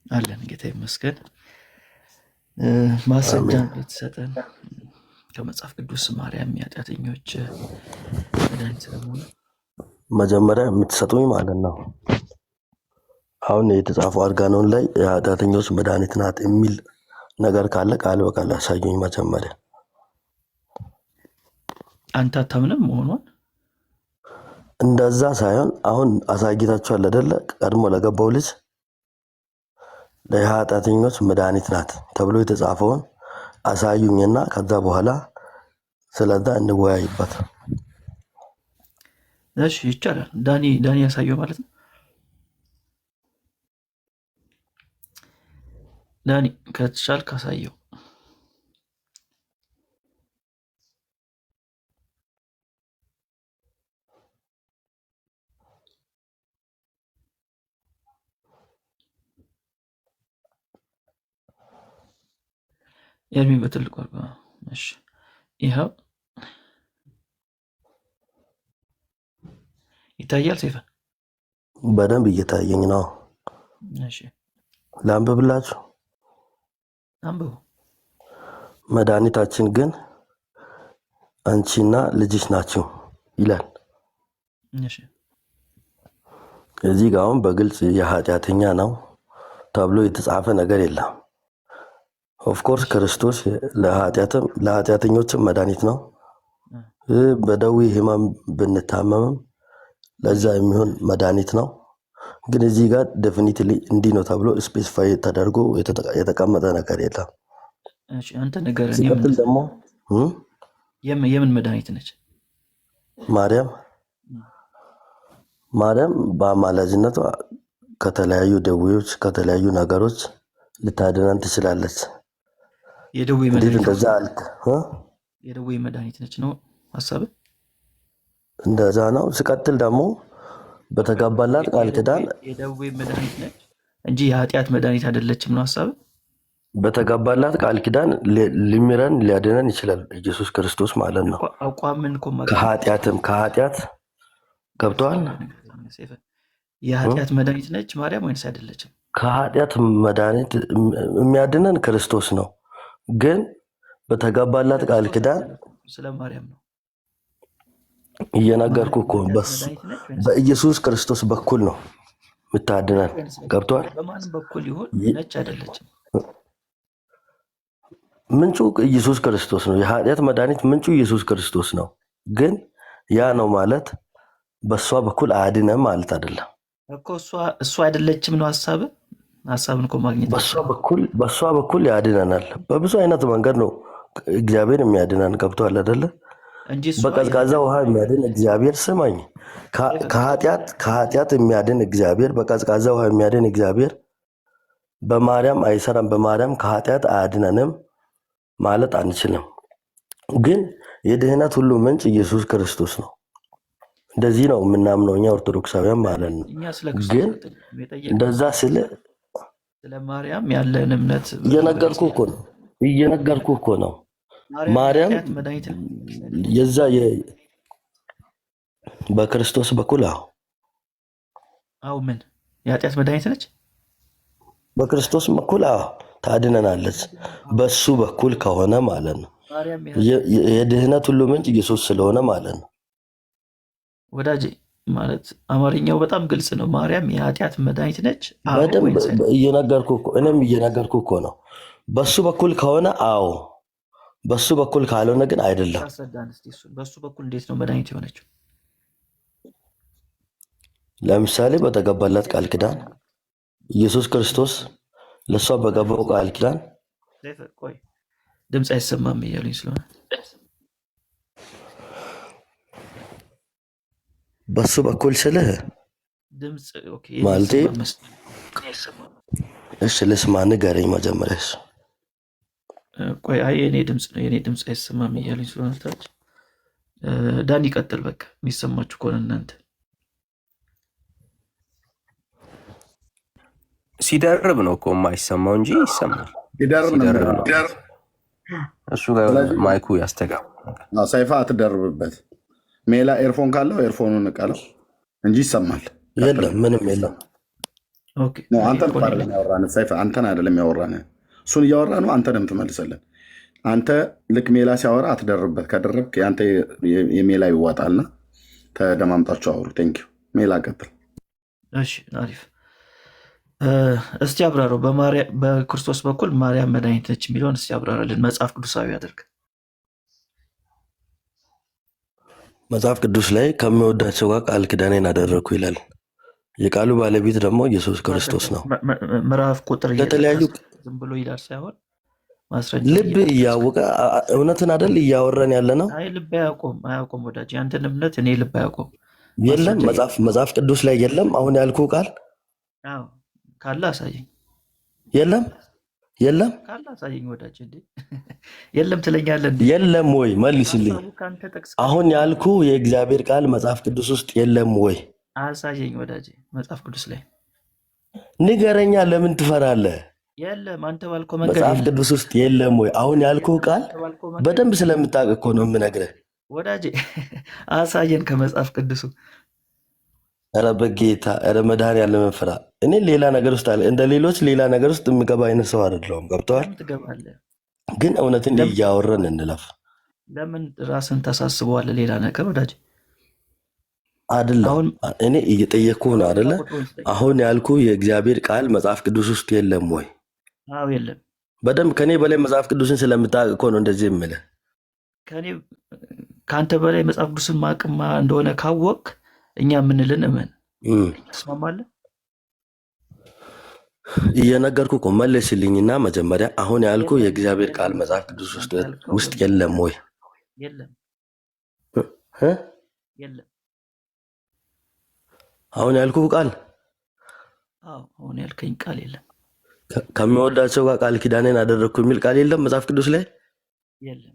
አለን ጌታ ይመስገን። ማስረጃን ብትሰጠን ከመጽሐፍ ቅዱስ ማርያም የኃጢአተኞች መድኃኒት ስለመሆኑ መጀመሪያ የምትሰጡኝ ማለት ነው። አሁን የተጻፈው አርጋኖን ላይ የኃጢአተኞች መድኃኒት ናት የሚል ነገር ካለ ቃል በቃል አሳዩኝ መጀመሪያ። አንተ አታምንም መሆኗን? እንደዛ ሳይሆን አሁን አሳይታችኋል አይደለ? ቀድሞ ለገባው ልጅ ለኃጢአተኞች መድኃኒት ናት ተብሎ የተጻፈውን አሳዩኝና ከዛ በኋላ ስለዛ እንወያይበት። እሺ ይቻላል። ዳኒ ያሳየው ማለት ነው። ዳኒ ከተቻል ካሳየው ኤርሚ በትልቁ አርጋ። እሺ ይኸው ይታያል። ሰይፈ በደንብ እየታየኝ ነው። እሺ ላንብብላችሁ። አንብቡ። መድኃኒታችን ግን አንቺና ልጅሽ ናችሁ ይላል። እሺ እዚህ ጋር አሁን በግልጽ የኃጢአተኛ ነው ተብሎ የተጻፈ ነገር የለም። ኦፍኮርስ ክርስቶስ ለኃጢአተኞችም መድኃኒት ነው። በደዌ ሕማም ብንታመምም ለዛ የሚሆን መድኃኒት ነው። ግን እዚህ ጋር ዴፊኒትሊ እንዲህ ነው ተብሎ ስፔሲፋይ ተደርጎ የተቀመጠ ነገር የለም። እሺ አንተ ንገረን። ሲቀጥል ደግሞ የምን መድኃኒት ነች? ማርያም በአማላጅነቷ ከተለያዩ ደዌዎች ከተለያዩ ነገሮች ልታድነን ትችላለች። የደዌ እንዴት እንደዛ አልክ? የደዌ መድኃኒት ነች ነው ሀሳብ? እንደዛ ነው። ሲቀጥል ደግሞ በተጋባላት ቃል ኪዳን የደዌ መድኃኒት ነች እንጂ የኃጢአት መድኃኒት አይደለችም ነው ሀሳብ? በተጋባላት ቃል ኪዳን ሊምረን ሊያድነን ይችላል ኢየሱስ ክርስቶስ ማለት ነው። አቋምን ከኃጢአት ገብተዋል። የኃጢአት መድኃኒት ነች ማርያም ወይንስ አይደለችም? ከኃጢአት መድኃኒት የሚያድነን ክርስቶስ ነው። ግን በተጋባላት ቃል ኪዳን ስለ ማርያም ነው እየነገርኩ እኮ በኢየሱስ ክርስቶስ በኩል ነው የምታድነን። ገብቷል? በማንም በኩል ይሁን ነች አይደለችም። ምንጩ ኢየሱስ ክርስቶስ ነው። የኃጢአት መድኃኒት ምንጩ ኢየሱስ ክርስቶስ ነው። ግን ያ ነው ማለት በእሷ በኩል አያድነም ማለት አይደለም እኮ። እሷ አይደለችም ነው ሀሳብ? ሀሳብን እኮ ማግኘት በእሷ በኩል ያድነናል። በብዙ አይነት መንገድ ነው እግዚአብሔር የሚያድነን። ገብቷል አይደለ? በቀዝቃዛ ውሃ የሚያድን እግዚአብሔር ስማኝ፣ ከኃጢአት የሚያድን እግዚአብሔር፣ በቀዝቃዛ ውሃ የሚያድን እግዚአብሔር በማርያም አይሰራም። በማርያም ከኃጢአት አያድነንም ማለት አንችልም። ግን የድህነት ሁሉ ምንጭ ኢየሱስ ክርስቶስ ነው። እንደዚህ ነው የምናምነው እኛ ኦርቶዶክሳውያን ማለት ነው። ግን እንደዛ ስለ ማርያም ያለን እምነት እየነገርኩ እኮ ነው። ማርያም የዛ በክርስቶስ በኩል ምን የኃጢአት መድኃኒት ነች? በክርስቶስ በኩል ታድነናለች። በሱ በኩል ከሆነ ማለት ነው። የድህነት ሁሉ ምንጭ ኢየሱስ ስለሆነ ማለት ነው። ወዳጄ ማለት አማርኛው በጣም ግልጽ ነው። ማርያም የኃጢአት መድኃኒት ነች። እኔም እየነገርኩ እኮ ነው። በሱ በኩል ከሆነ በሱ በኩል ካልሆነ ግን አይደለም። በሱ በኩል እንዴት ነው መድኃኒት የሆነችው? ለምሳሌ በተገባላት ቃል ኪዳን ኢየሱስ ክርስቶስ ለእሷ በገባው ቃል ኪዳን ቆይ ድምፅ አይሰማም እያሉኝ ስለሆነ በሱ በኩል ስልህ ማለቴ እሺ ልስማ፣ ንገረኝ መጀመሪያ። ቆይ የኔ ድምፅ ነው፣ የኔ ድምፅ አይሰማም እያሉኝ ስለሆነ ታች ዳኒ ቀጥል። በቃ የሚሰማችሁ ከሆነ እናንተ ሲደርብ ነው እኮ የማይሰማው እንጂ ይሰማል። ሲደርብ ነው እሱ ጋር ማይኩ ያስተጋባል። ሰይፋ አትደርብበት። ሜላ ኤርፎን ካለው ኤርፎኑን ንቀለው እንጂ ይሰማል። የለም ምንም የለም። አንተን አይደለም ያወራን፣ ሰይፈ አንተን አይደለም ያወራን። እሱን እያወራ ነው። አንተን የምትመልሰልን አንተ ልክ ሜላ ሲያወራ አትደርበት። ከደረብክ የአንተ የሜላ ይዋጣልና ተደማምጣችሁ አውሩ። ቴንኪው። ሜላ ቀጥል። እሺ አሪፍ። እስቲ አብራረው። በክርስቶስ በኩል ማርያም መድኃኒት ነች የሚለውን እስቲ አብራራልን፣ መጽሐፍ ቅዱሳዊ አድርግ። መጽሐፍ ቅዱስ ላይ ከሚወዳቸው ጋር ቃል ኪዳኔን አደረግኩ ይላል። የቃሉ ባለቤት ደግሞ ኢየሱስ ክርስቶስ ነው። ምዕራፍ ቁጥር ለተለያዩ ዝም ብሎ ይላል ሳይሆን ማስረጃ ልብ እያወቀ እውነትን አይደል እያወራን ያለ ነው። አይ ልብ አያውቁም ወዳጅ፣ ያንተን እምነት እኔ ልብ አያውቁም። የለም መጽሐፍ ቅዱስ ላይ የለም። አሁን ያልኩ ቃል ካለ አሳየኝ። የለም ካለ አሳየኝ ወዳጅ። እንዴ የለም ትለኛለህ? የለም ወይ መልስልኝ። አሁን ያልኩ የእግዚአብሔር ቃል መጽሐፍ ቅዱስ ውስጥ የለም ወይ? አሳየኝ ወዳጅ። መጽሐፍ ቅዱስ ላይ ንገረኛ። ለምን ትፈራለህ? የለም አንተ ባልከው መንገድ መጽሐፍ ቅዱስ ውስጥ የለም ወይ? አሁን ያልኩ ቃል በደንብ ስለምታውቅ እኮ ነው የምነግርህ ወዳጄ። አሳየን ከመጽሐፍ ቅዱሱ። ኧረ በጌታ ኧረ መድኃኒዓለምን ፍራ። እኔ ሌላ ነገር ውስጥ አለ እንደ ሌሎች ሌላ ነገር ውስጥ የምገባ አይነት ሰው አይደለሁም። ገብተዋል? ግን እውነትን እያወረን እንለፍ። ለምን ራስን ታሳስበዋለህ? ሌላ ነገር ወዳጅ አይደለም። እኔ እየጠየቅኩህ ነው አይደለ? አሁን ያልኩ የእግዚአብሔር ቃል መጽሐፍ ቅዱስ ውስጥ የለም ወይ? አዎ የለም። በደንብ ከኔ በላይ መጽሐፍ ቅዱስን ስለምታውቅ እኮ ነው እንደዚህ የምልህ። ከአንተ በላይ መጽሐፍ ቅዱስን ማቅማ እንደሆነ ካወቅ እኛ የምንልን እመን። ትስማማለህ? እየነገርኩ እኮ መልስልኝና መጀመሪያ አሁን ያልኩ የእግዚአብሔር ቃል መጽሐፍ ቅዱስ ውስጥ የለም ወይ? የለም። አሁን ያልኩ ቃል አሁን ያልከኝ ቃል የለም። ከሚወዳቸው ጋር ቃል ኪዳኔን አደረግኩ የሚል ቃል የለም መጽሐፍ ቅዱስ ላይ የለም።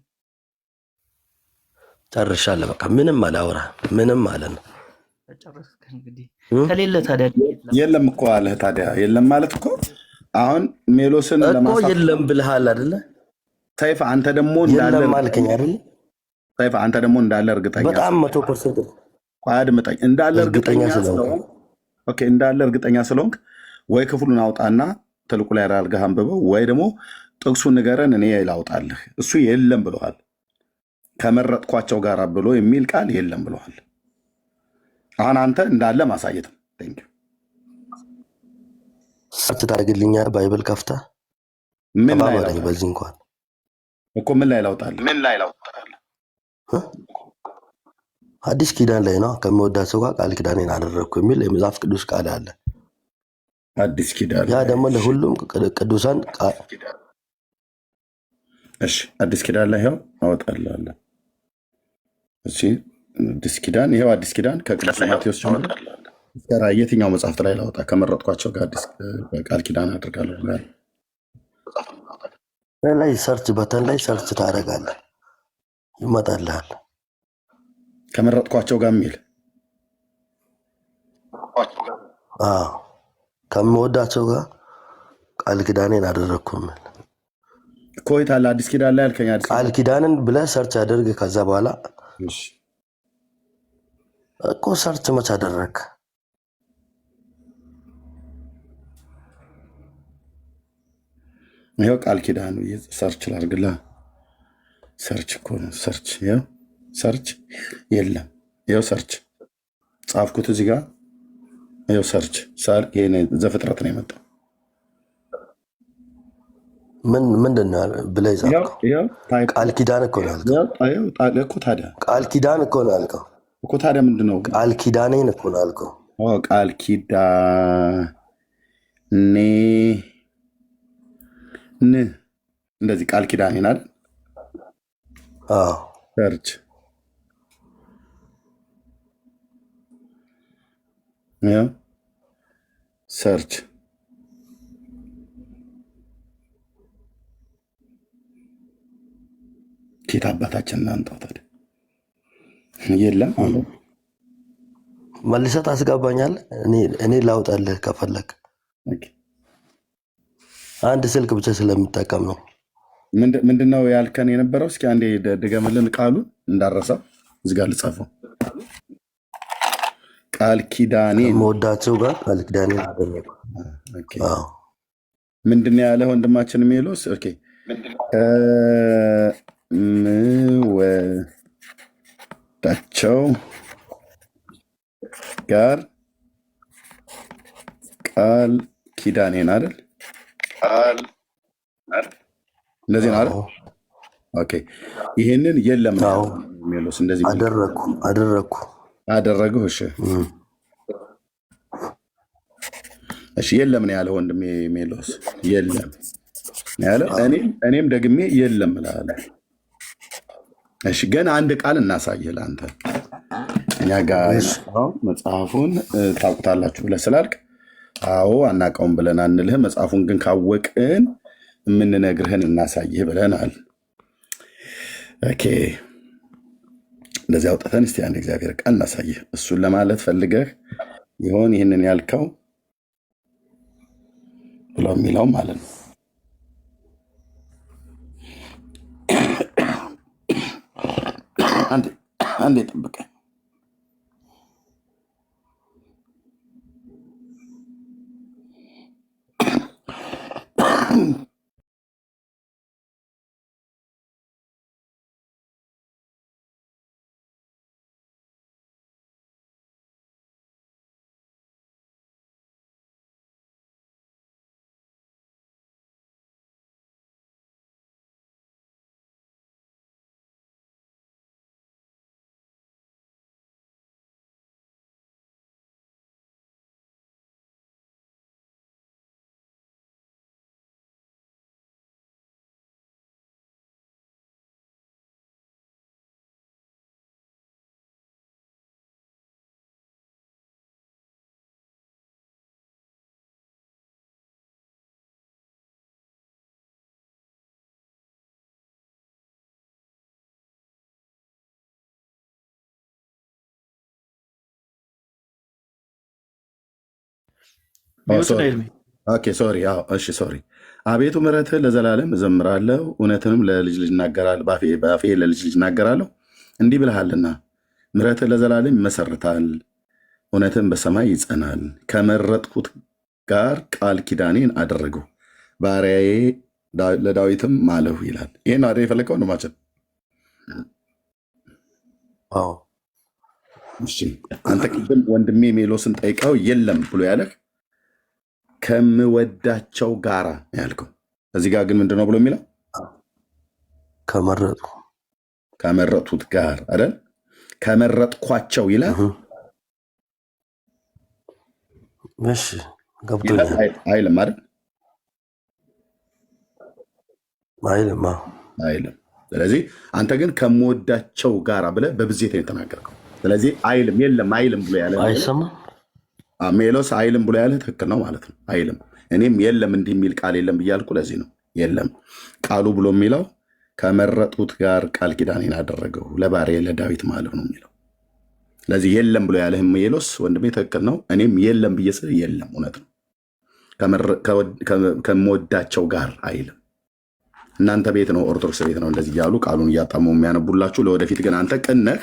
ጨርሻለሁ። በቃ ምንም አላወራ ምንም ማለት ነው። ከሌለ ታዲያ የለም እኮ አለህ። ታዲያ የለም ማለት እኮ አሁን ሜሎስን እኮ የለም ብልሃል አይደለ? ሰይፍ አንተ ደግሞ እንዳለ ማልከኝ አይደለ? ሰይፍ አንተ ደግሞ እንዳለ እርግጠኛ በጣም 100% አድምጠኝ። እንዳለ እርግጠኛ ስለሆንክ ኦኬ፣ እንዳለ እርግጠኛ ስለሆንክ ወይ ክፍሉን አውጣና ትልቁ ላይ አድርገህ አንብበው፣ ወይ ደግሞ ጥቅሱን ንገረን እኔ ላውጣልህ። እሱ የለም ብለዋል። ከመረጥኳቸው ጋር ብሎ የሚል ቃል የለም ብለዋል። አሁን አንተ እንዳለ ማሳየት ነው። ሰርች ታደርግልኛለህ? ባይብል ከፍታ ምን ላይ በዚህ እንኳን እኮ ምን ላይ ላውጣልህ? አዲስ ኪዳን ላይ ነው። ከሚወዳቸው ጋር ቃል ኪዳኔን አደረግኩ የሚል የመጽሐፍ ቅዱስ ቃል አለ። አዲስ ኪዳን ያ ደግሞ ለሁሉም ቅዱሳን እሺ፣ አዲስ ኪዳን ላይ ይኸው አወጣልሃለሁ። እሺ፣ አዲስ ኪዳን ይኸው አዲስ ኪዳን ከቅዱስ ማቴዎስ ጀምሮ እስከ ራዕይ የትኛው መጽሐፍት ላይ ላውጣ? ከመረጥኳቸው ጋር አዲስ ቃል ኪዳን አድርጋለሁ ብለሃል። ላይ ሰርች በተን ላይ ሰርች ታደርጋለህ፣ ይመጣልሃል። ከመረጥኳቸው ጋር የሚል ከሚወዳቸው ጋር ቃል ኪዳኔን አደረግኩ የሚል ኮይት አለ። አዲስ ኪዳን ላይ አልከኝ። ቃል ኪዳንን ብለህ ሰርች አድርግ። ከዛ በኋላ እኮ ሰርች መች አደረግ? ይኸው ቃል ኪዳኑ ሰርች ላድርግላ። ሰርች እኮ ነው። ሰርች ይኸው ሰርች የለም። ይኸው ሰርች ጻፍኩት እዚህ ጋር። ይኸው ሰርች ዘፍጥረት ነው የመጣው። ምንድን ነው ብለህ ጻፍከው? ቃል ኪዳን እኮ ነው ያልከው። ታዲያ ቃል ኪዳን እኮ ነው ያልከው እኮ። ታዲያ ምንድን ነው? ቃል ኪዳኔን እኮ ነው ያልከው። ቃል ኪዳኔ እንደዚህ ቃል ኪዳኔን አይደል? ሰርች ሰርች ኬት አባታችን እናንጣው ታዲያ የለም አለ። መልሰህ ታስገባኛለህ። እኔ ላውጣልህ ከፈለክ። አንድ ስልክ ብቻ ስለምጠቀም ነው። ምንድን ነው ያልከን የነበረው? እስኪ አንዴ ድገምልን ቃሉን እንዳረሰው። እዚህ ጋር ልጻፈው። ቃል ኪዳኔን ከመወዳቸው ጋር ቃል ኪዳኔን አደረጉ። ምንድን ነው ያለ ወንድማችን ሜሎስ? ኦኬ ከምወዳቸው ጋር ቃል ኪዳኔን አይደል? እንደዚህ ነው አይደል? ኦኬ ይሄንን የለም ሜሎስ እንደዚህ አደረጉ። እሺ የለም ነው ያለው ወንድሜ ሜሎስ። የለም ነው ያለው። እኔም ደግሜ የለም እላለሁ። እሺ ግን አንድ ቃል እናሳይህ ለአንተ። እኛ ጋር መጽሐፉን ታውቁታላችሁ ብለህ ስላልክ አዎ አናውቀውም ብለን አንልህም። መጽሐፉን ግን ካወቅን የምንነግርህን እናሳይህ ብለናል። ኦኬ እንደዚህ አውጥተን እስቲ አንድ እግዚአብሔር ቃል እናሳይህ። እሱን ለማለት ፈልገህ ይሆን ይህንን ያልከው ብሎ የሚለው ማለት ነው። አንዴ ጠብቀኝ። ሶሪ። አቤቱ ምሕረትህ ለዘላለም እዘምራለሁ፣ እውነትንም ለልጅ ልጅ እናገራለሁ፣ በአፌ ለልጅ ልጅ እናገራለሁ። እንዲህ ብለሃልና ምሕረትህ ለዘላለም ይመሰርታል፣ እውነትም በሰማይ ይጸናል። ከመረጥኩት ጋር ቃል ኪዳኔን አደረግሁ፣ ባሪያዬ ለዳዊትም ማለሁ ይላል። ይህን አይደል የፈለግከው ወንድማችን? አንተ ቅድም ወንድሜ ሜሎስን ጠይቀው የለም ብሎ ያለህ ከምወዳቸው ጋራ ያልከው። እዚህ ጋር ግን ምንድነው ብሎ የሚለው? ከመረጡት ጋር አይደል? ከመረጥኳቸው ይላል። እሺ ገብቶኛል። አይልም አይደል? አይልም። ስለዚህ አንተ ግን ከምወዳቸው ጋራ ብለህ በብዜት ነው የተናገርከው። ስለዚህ አይልም የለም አይልም ብሎ ያለ አይሰማም። ሜሎስ አይልም ብሎ ያለ ትክክል ነው ማለት ነው። አይልም። እኔም የለም እንዲህ የሚል ቃል የለም ብያልኩ ለዚህ ነው። የለም ቃሉ ብሎ የሚለው ከመረጡት ጋር ቃል ኪዳኔን አደረገው ለባሪያዬ ለዳዊት ማለት ነው የሚለው። ስለዚህ የለም ብሎ ያለህም ሜሎስ ወንድሜ ትክክል ነው። እኔም የለም ብዬ ስል የለም እውነት ነው። ከምወዳቸው ጋር አይልም። እናንተ ቤት ነው ኦርቶዶክስ ቤት ነው እንደዚህ እያሉ ቃሉን እያጣሙ የሚያነቡላችሁ። ለወደፊት ግን አንተ ቅነህ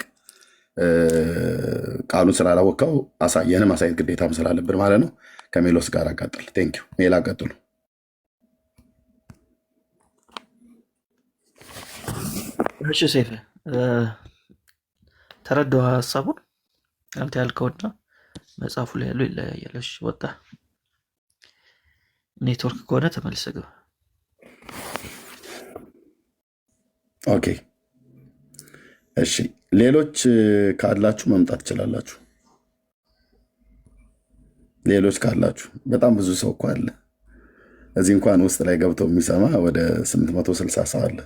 ቃሉን ስላላወቀው አሳየን። ማሳየት ግዴታም ስላለብን ማለት ነው። ከሜሎስ ጋር አቃጥል። ቴንኪው ሜላ አቃጥሉ። እሺ ሴፈ ተረዳሁ ሀሳቡን። አንተ ያልከውና መጽሐፉ ላይ ያለው ይለያያል። እሺ ወጣ ኔትወርክ ከሆነ ተመልሰ ግባ። ኦኬ እሺ ሌሎች ካላችሁ መምጣት ትችላላችሁ። ሌሎች ካላችሁ በጣም ብዙ ሰው እኮ አለ እዚህ እንኳን ውስጥ ላይ ገብቶ የሚሰማ ወደ 860 ሰው አለ።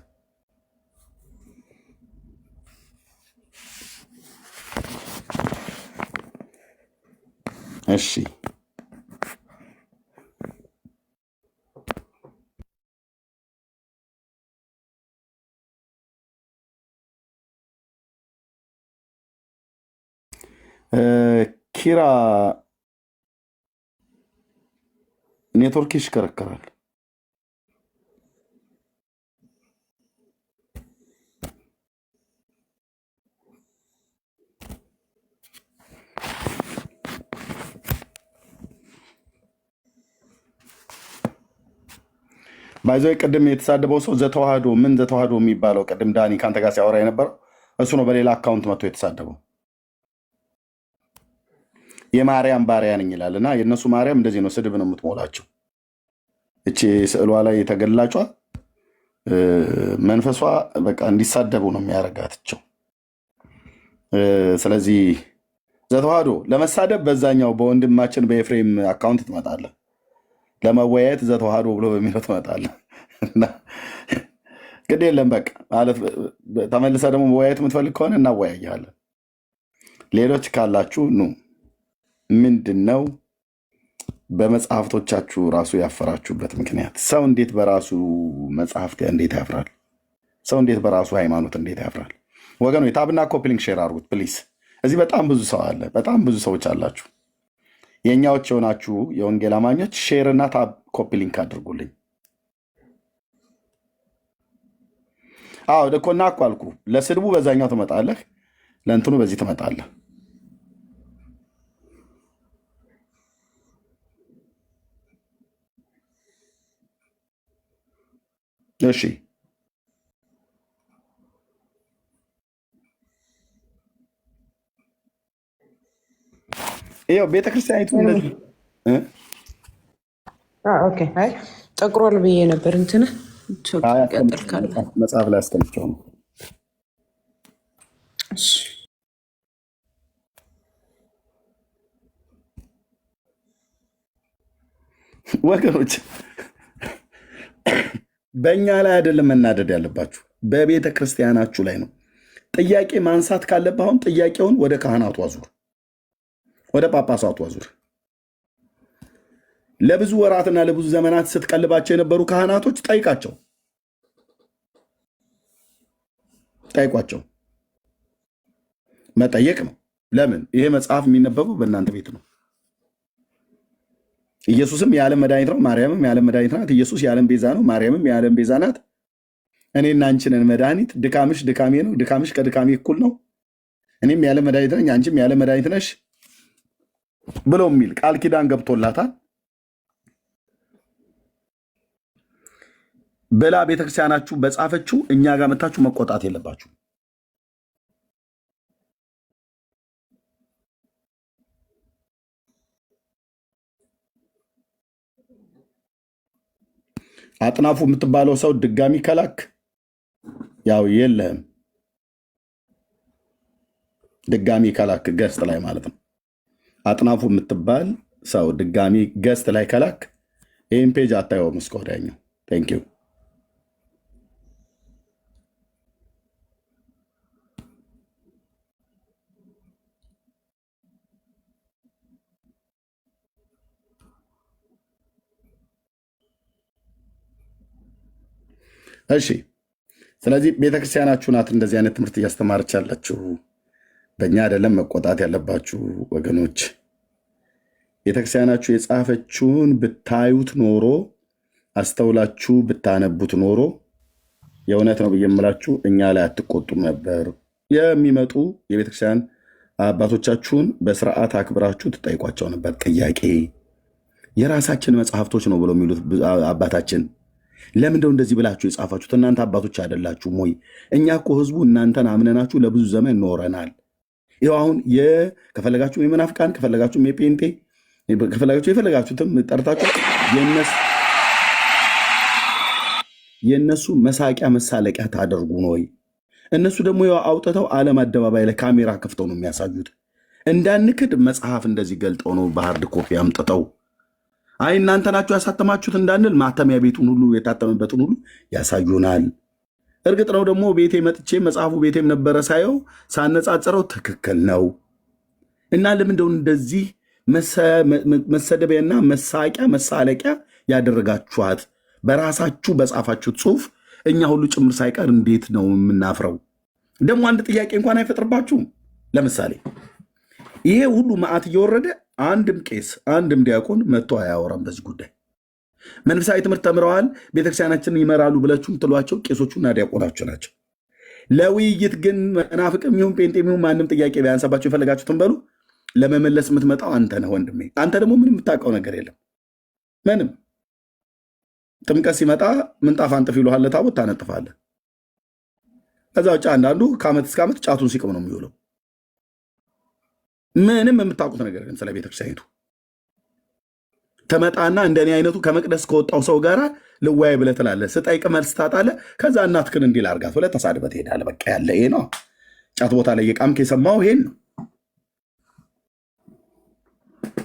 እሺ ኪራ ኔትወርክ ይሽከረከራል። ባይዘ ቅድም የተሳደበው ሰው ዘተዋህዶ ምን ዘተዋህዶ የሚባለው ቅድም ዳኒ ከአንተ ጋር ሲያወራ የነበረው እሱ ነው። በሌላ አካውንት መጥቶ የተሳደበው የማርያም ባሪያ ነኝ ይላል እና የእነሱ ማርያም እንደዚህ ነው፣ ስድብ ነው የምትሞላቸው። እቺ ስዕሏ ላይ የተገላጯ መንፈሷ በቃ እንዲሳደቡ ነው የሚያረጋትቸው። ስለዚህ ዘተዋህዶ ለመሳደብ በዛኛው በወንድማችን በኤፍሬም አካውንት ትመጣለህ፣ ለመወያየት ዘተዋህዶ ብሎ በሚለው ትመጣለህ። ግድ የለም በቃ ማለት ተመልሰህ ደግሞ መወያየት የምትፈልግ ከሆነ እናወያያለን። ሌሎች ካላችሁ ኑ። ምንድን ነው በመጽሐፍቶቻችሁ ራሱ ያፈራችሁበት ምክንያት? ሰው እንዴት በራሱ መጽሐፍት እንዴት ያፍራል? ሰው እንዴት በራሱ ሃይማኖት እንዴት ያፍራል? ወገኖ የታብና ኮፕሊንግ ሼር አድርጉት ፕሊስ። እዚህ በጣም ብዙ ሰው አለ፣ በጣም ብዙ ሰዎች አላችሁ። የእኛዎች የሆናችሁ የወንጌል አማኞች ሼር እና ታብ ኮፕሊንግ አድርጉልኝ። አዎ ደኮና እኮ አልኩ። ለስድቡ በዛኛው ትመጣለህ፣ ለእንትኑ በዚህ ትመጣለህ። እሺ ይኸው ቤተክርስቲያኒቱ እንደዚህ ኦኬ። አይ ጠቁሯል ብዬ ነበር። እንትን ቀጥል ካለ መጽሐፍ ላይ አስቀምጬው ነው። ወገኖች በእኛ ላይ አይደለም መናደድ ያለባችሁ፣ በቤተ ክርስቲያናችሁ ላይ ነው። ጥያቄ ማንሳት ካለብህ አሁን ጥያቄውን ወደ ካህናቱ አዙር፣ ወደ ጳጳሳቱ አዙር። ለብዙ ወራትና ለብዙ ዘመናት ስትቀልባቸው የነበሩ ካህናቶች ጠይቋቸው። መጠየቅ ነው። ለምን? ይሄ መጽሐፍ የሚነበበው በእናንተ ቤት ነው። ኢየሱስም የዓለም መድኃኒት ነው፣ ማርያምም የዓለም መድኃኒት ናት። ኢየሱስ የዓለም ቤዛ ነው፣ ማርያምም የዓለም ቤዛ ናት። እኔና አንቺ ነን መድኃኒት። ድካምሽ ድካሜ ነው፣ ድካምሽ ከድካሜ እኩል ነው። እኔም የዓለም መድኃኒት ነኝ፣ አንቺም የዓለም መድኃኒት ነሽ ብሎ የሚል ቃል ኪዳን ገብቶላታል ብላ ቤተክርስቲያናችሁ በጻፈችው እኛ ጋር መታችሁ መቆጣት የለባችሁ። አጥናፉ የምትባለው ሰው ድጋሚ ከላክ ያው የለህም። ድጋሚ ከላክ ገስት ላይ ማለት ነው። አጥናፉ የምትባል ሰው ድጋሚ ገስት ላይ ከላክ ይህን ፔጅ አታየውም እስከ ወዲያኛው። ቴንክ ዩ። እሺ ስለዚህ ቤተክርስቲያናችሁ ናት እንደዚህ አይነት ትምህርት እያስተማረች ያላችሁ። በእኛ አይደለም መቆጣት ያለባችሁ ወገኖች። ቤተክርስቲያናችሁ የጻፈችውን ብታዩት ኖሮ አስተውላችሁ ብታነቡት ኖሮ የእውነት ነው ብዬ የምላችሁ እኛ ላይ አትቆጡም ነበር። የሚመጡ የቤተክርስቲያን አባቶቻችሁን በስርዓት አክብራችሁ ትጠይቋቸው ነበር። ጥያቄ የራሳችን መጽሐፍቶች ነው ብሎ የሚሉት አባታችን ለምንደው እንደዚህ ብላችሁ የጻፋችሁት? እናንተ አባቶች አይደላችሁም ወይ? እኛ እኮ ህዝቡ እናንተን አምነናችሁ ለብዙ ዘመን ኖረናል። ይኸው አሁን ከፈለጋችሁ የመናፍቃን ከፈለጋችሁም የጴንጤ ከፈለጋችሁ የፈለጋችሁትም ጠርታችሁ የእነሱ መሳቂያ መሳለቂያ ታደርጉ ነው ወይ? እነሱ ደግሞ አውጥተው ዓለም አደባባይ ላይ ካሜራ ከፍተው ነው የሚያሳዩት። እንዳንክድ መጽሐፍ እንደዚህ ገልጠው ነው በሃርድ ኮፒ አምጥተው አይ እናንተ ናችሁ ያሳተማችሁት እንዳንል ማተሚያ ቤቱን ሁሉ የታተመበትን ሁሉ ያሳዩናል። እርግጥ ነው ደግሞ ቤቴ መጥቼ መጽሐፉ ቤቴም ነበረ ሳየው ሳነጻጽረው ትክክል ነው። እና ለምንድነው እንደዚህ መሰደቢያና መሳቂያ መሳለቂያ ያደረጋችኋት? በራሳችሁ በጻፋችሁት ጽሁፍ እኛ ሁሉ ጭምር ሳይቀር እንዴት ነው የምናፍረው? ደግሞ አንድ ጥያቄ እንኳን አይፈጥርባችሁም? ለምሳሌ ይሄ ሁሉ መዓት እየወረደ አንድም ቄስ አንድም ዲያቆን መጥቶ አያወራም በዚህ ጉዳይ። መንፈሳዊ ትምህርት ተምረዋል ቤተክርስቲያናችንን ይመራሉ ብላችሁ የምትሏቸው ቄሶቹና ዲያቆናቸው ናቸው። ለውይይት ግን መናፍቅም ይሁን ጴንጤ ይሁን ማንም ጥያቄ ቢያንሳባቸው የፈለጋችሁትን በሉ። ለመመለስ የምትመጣው አንተ ነህ ወንድሜ። አንተ ደግሞ ምንም የምታውቀው ነገር የለም ምንም። ጥምቀት ሲመጣ ምንጣፍ አንጥፍ ይሉሃል፣ ታቦት ታነጥፋለህ። ከዛ ውጭ አንዳንዱ ከዓመት እስከ ዓመት ጫቱን ሲቅም ነው የሚውለው። ምንም የምታውቁት ነገር ግን ስለ ቤተክርስቲያኒቱ ተመጣና እንደኔ አይነቱ ከመቅደስ ከወጣው ሰው ጋር ልወያይ ብለህ ትላለህ። ስጠይቅ መልስ ታጣለህ። ከዛ እናትህን እንዲህ ላድርጋት ብለህ ተሳድበህ ትሄዳለህ። በቃ ያለ ይሄ ነው። ጫት ቦታ ላይ የቃምክ የሰማው ይሄን ነው።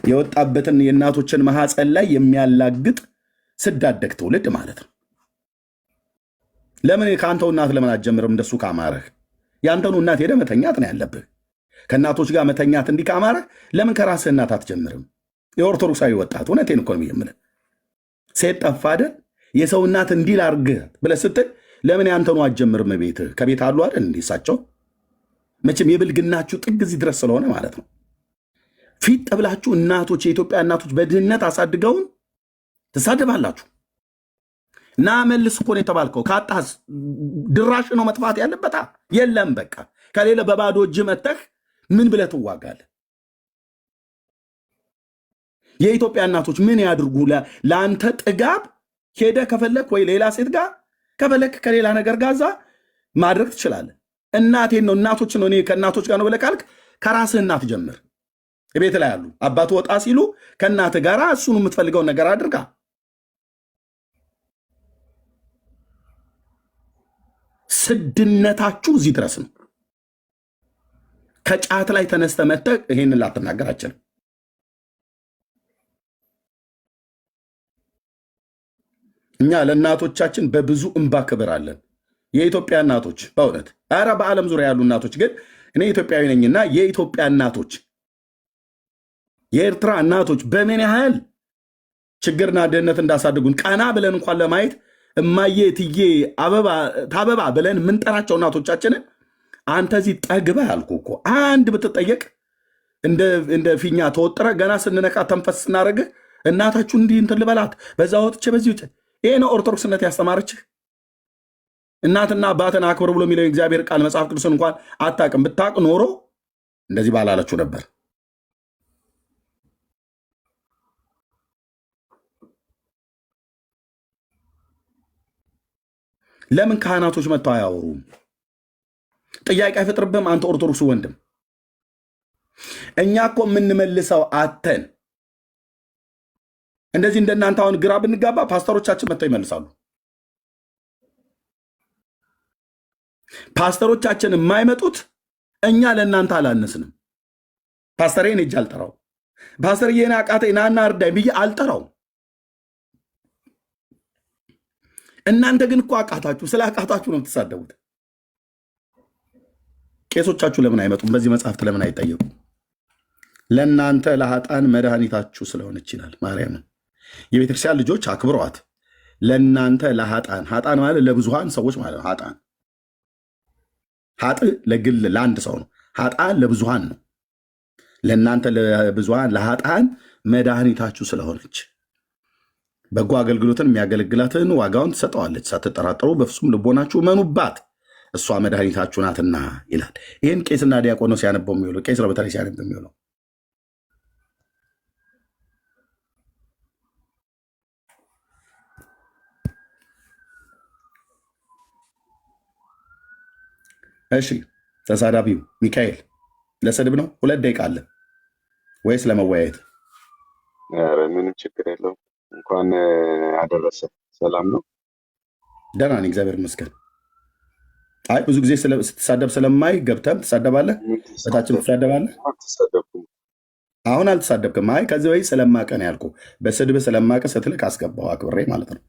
የወጣበትን የእናቶችን ማህፀን ላይ የሚያላግጥ ስዳደግ ትውልድ ማለት ነው። ለምን ከአንተው እናት ለምን አትጀምርም? እንደሱ ካማረህ የአንተኑ እናት ሄደህ መተኛት ነው ያለብህ። ከእናቶች ጋር መተኛት እንዲህ ካማረህ ለምን ከራስህ እናት አትጀምርም? የኦርቶዶክሳዊ ወጣት እውነቴን እኮ ነው የምልህ። ሴት ጠፋ አይደል? የሰው እናት እንዲህ ላድርግህ ብለህ ስትል ለምን ያንተኑ አትጀምርም? ቤትህ ከቤት አሉ አይደል? እንዲህ እሳቸው መቼም የብልግናችሁ ጥግ እዚህ ድረስ ስለሆነ ማለት ነው። ፊት ብላችሁ እናቶች፣ የኢትዮጵያ እናቶች በድህነት አሳድገውን ትሳደባላችሁ። እና መልስ እኮ ነው የተባልከው። ካጣስ ድራሽ ነው መጥፋት ያለበታ የለም። በቃ ከሌለ በባዶ እጅ መተህ ምን ብለህ ትዋጋለህ? የኢትዮጵያ እናቶች ምን ያድርጉ? ለአንተ ጥጋብ ሄደ ከፈለክ ወይ ሌላ ሴት ጋር ከፈለክ ከሌላ ነገር ጋዛ ማድረግ ትችላለህ። እናቴን ነው እናቶች ነው እኔ ከእናቶች ጋር ነው ብለህ ካልክ ከራስህ እናት ጀምር። ቤት ላይ ያሉ አባቱ ወጣ ሲሉ ከእናትህ ጋር እሱን የምትፈልገውን ነገር አድርጋ። ስድነታችሁ እዚህ ድረስ ነው። ከጫት ላይ ተነስተ መጥተህ ይሄንን ላትናገር አችልም። እኛ ለእናቶቻችን በብዙ እንባ ክብር አለን። የኢትዮጵያ እናቶች በእውነት ኧረ በዓለም ዙሪያ ያሉ እናቶች ግን እኔ ኢትዮጵያዊ ነኝና የኢትዮጵያ እናቶች የኤርትራ እናቶች በምን ያህል ችግርና ድህነት እንዳሳድጉን ቀና ብለን እንኳን ለማየት እማዬ ትዬ ታበባ ብለን የምንጠራቸው እናቶቻችንን አንተ እዚህ ጠግበህ አልኩ እኮ አንድ ብትጠየቅ እንደ ፊኛ ተወጥረ ገና ስንነካ ተንፈስ ስናደርግህ እናታችሁ እንዲህ እንትን ልበላት በዛ ወጥቼ በዚህ ውጭ። ይሄ ነው ኦርቶዶክስነት ያስተማረችህ። እናትና አባትን አክብር ብሎ የሚለው የእግዚአብሔር ቃል መጽሐፍ ቅዱስን እንኳን አታውቅም። ብታውቅ ኖሮ እንደዚህ ባላለችው ነበር። ለምን ካህናቶች መጥተው አያወሩም? ጥያቄ አይፈጥርብህም? አንተ ኦርቶዶክሱ ወንድም፣ እኛ እኮ የምንመልሰው አተን እንደዚህ እንደናንተ አሁን ግራ ብንጋባ ፓስተሮቻችን መጥተው ይመልሳሉ። ፓስተሮቻችን የማይመጡት እኛ ለእናንተ አላነስንም። ፓስተሬን እጅ አልጠራው፣ ፓስተር የና አቃተኝ ናና እርዳኝ ብዬ አልጠራው። እናንተ ግን እኮ አቃታችሁ። ስለ አቃታችሁ ነው የምትሳደቡት። ቄሶቻችሁ ለምን አይመጡም? በዚህ መጽሐፍት ለምን አይጠየቁ? ለእናንተ ለኃጣን መድኃኒታችሁ ስለሆነች ይላል ማርያምን። የቤተክርስቲያን ልጆች አክብረዋት። ለእናንተ ለኃጣን፣ ኃጣን ማለት ለብዙሃን ሰዎች ማለት ነው። ኃጣን ኃጥ ለግል ለአንድ ሰው ነው። ኃጣን ለብዙሃን ነው። ለእናንተ ለብዙሃን ለኃጣን መድኃኒታችሁ ስለሆነች በጎ አገልግሎትን የሚያገለግላትን ዋጋውን ትሰጠዋለች። ሳትጠራጠሩ በፍጹም ልቦናችሁ መኑባት፣ እሷ መድኃኒታችሁ ናትና ይላል። ይህን ቄስና ዲያቆን ነው ሲያነበው የሚውለው። ቄስ ነው በተለይ ሲያነበው የሚውለው። እሺ ተሳዳቢው ሚካኤል ለስድብ ነው። 2 ደቂቃ አለ ወይስ ለመወያየት? ምንም ችግር የለውም። እንኳን አደረሰ። ሰላም ነው? ደህና ነኝ እግዚአብሔር ይመስገን። አይ ብዙ ጊዜ ስትሳደብ ስለማይ ገብተም ትሳደባለህ፣ በታችም ትሳደባለህ። አሁን አልተሳደብክም። አይ ከዚህ ወይ ስለማቀ ነው ያልኩህ። በስድብ ስለማቀ ስትልክ አስገባው አክብሬ ማለት ነው።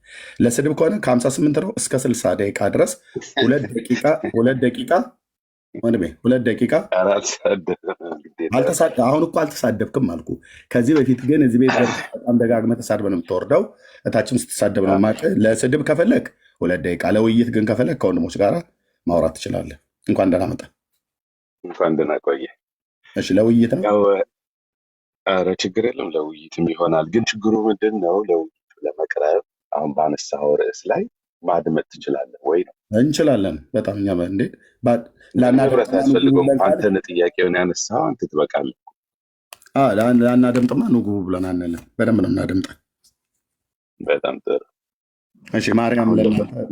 ለስድብ ከሆነ ከ58 ነው እስከ 60 ደቂቃ ድረስ 2 ደቂቃ ወንድሜ 2 ደቂቃ። አሁን እኮ አልተሳደብክም አልኩ። ከዚህ በፊት ግን እዚህ ቤት በጣም ደጋግመህ ተሳድበህ ነው የምትወርደው። እታችም ስትሳደብ ነው ማቀ። ለስድብ ከፈለግ 2 ደቂቃ፣ ለውይይት ግን ከፈለግ ከወንድሞች ጋር ማውራት ትችላለህ። እንኳን ደህና መጣ። እንኳን ደህና ቆየ። እሺ ለውይይት ነው። ኧረ ችግር የለም ለውይይትም ይሆናል። ግን ችግሩ ምንድን ነው? ለውይይቱ ለመቅረብ አሁን ባነሳኸው ርዕስ ላይ ማድመጥ ትችላለህ ወይ ነው? እንችላለን በጣም እኛ እንዴ ህብረት ያስፈልገው። አንተን ጥያቄውን ያነሳው አንተ ትበቃለህ። ላናደምጥማ ኑ ግቡ ብለን አንልም። በደንብ ነው እናደምጠን። በጣም ጥሩ። እሺ ማርያም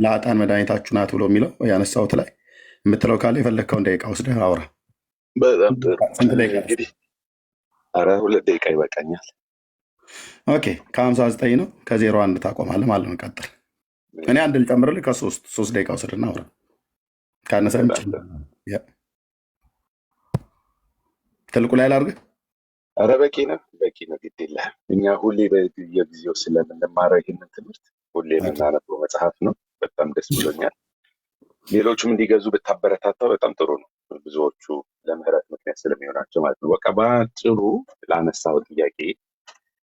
ለኃጥአን መድኃኒታችሁ ናት ብሎ የሚለው ያነሳሁት ላይ የምትለው ካለ የፈለግከውን ደቂቃ ወስደህ አውራ። በጣም ጥሩ ስንት ደቂቃ? እንግዲህ ኧረ 2 ደቂቃ ይበቃኛል። ኦኬ ከ59 ነው ከ01 ታቆማለህ ማለት ነው። ቀጥል። እኔ አንድ ልጨምርልህ ከ3 ደቂቃ ወስድና አውራ። ካነሰም ትልቁ ላይ ላድርግህ። ኧረ በቂ ነው ግድ የለህም። እኛ ሁሌ በየጊዜው ስለምንማረው ይህንን ትምህርት ሁሌ የምናነበው መጽሐፍ ነው። በጣም ደስ ብሎኛል። ሌሎቹም እንዲገዙ ብታበረታታው በጣም ጥሩ ነው። ብዙዎቹ ለምህረት ምክንያት ስለሚሆናቸው ማለት ነው። በቃ በአጭሩ ላነሳው ጥያቄ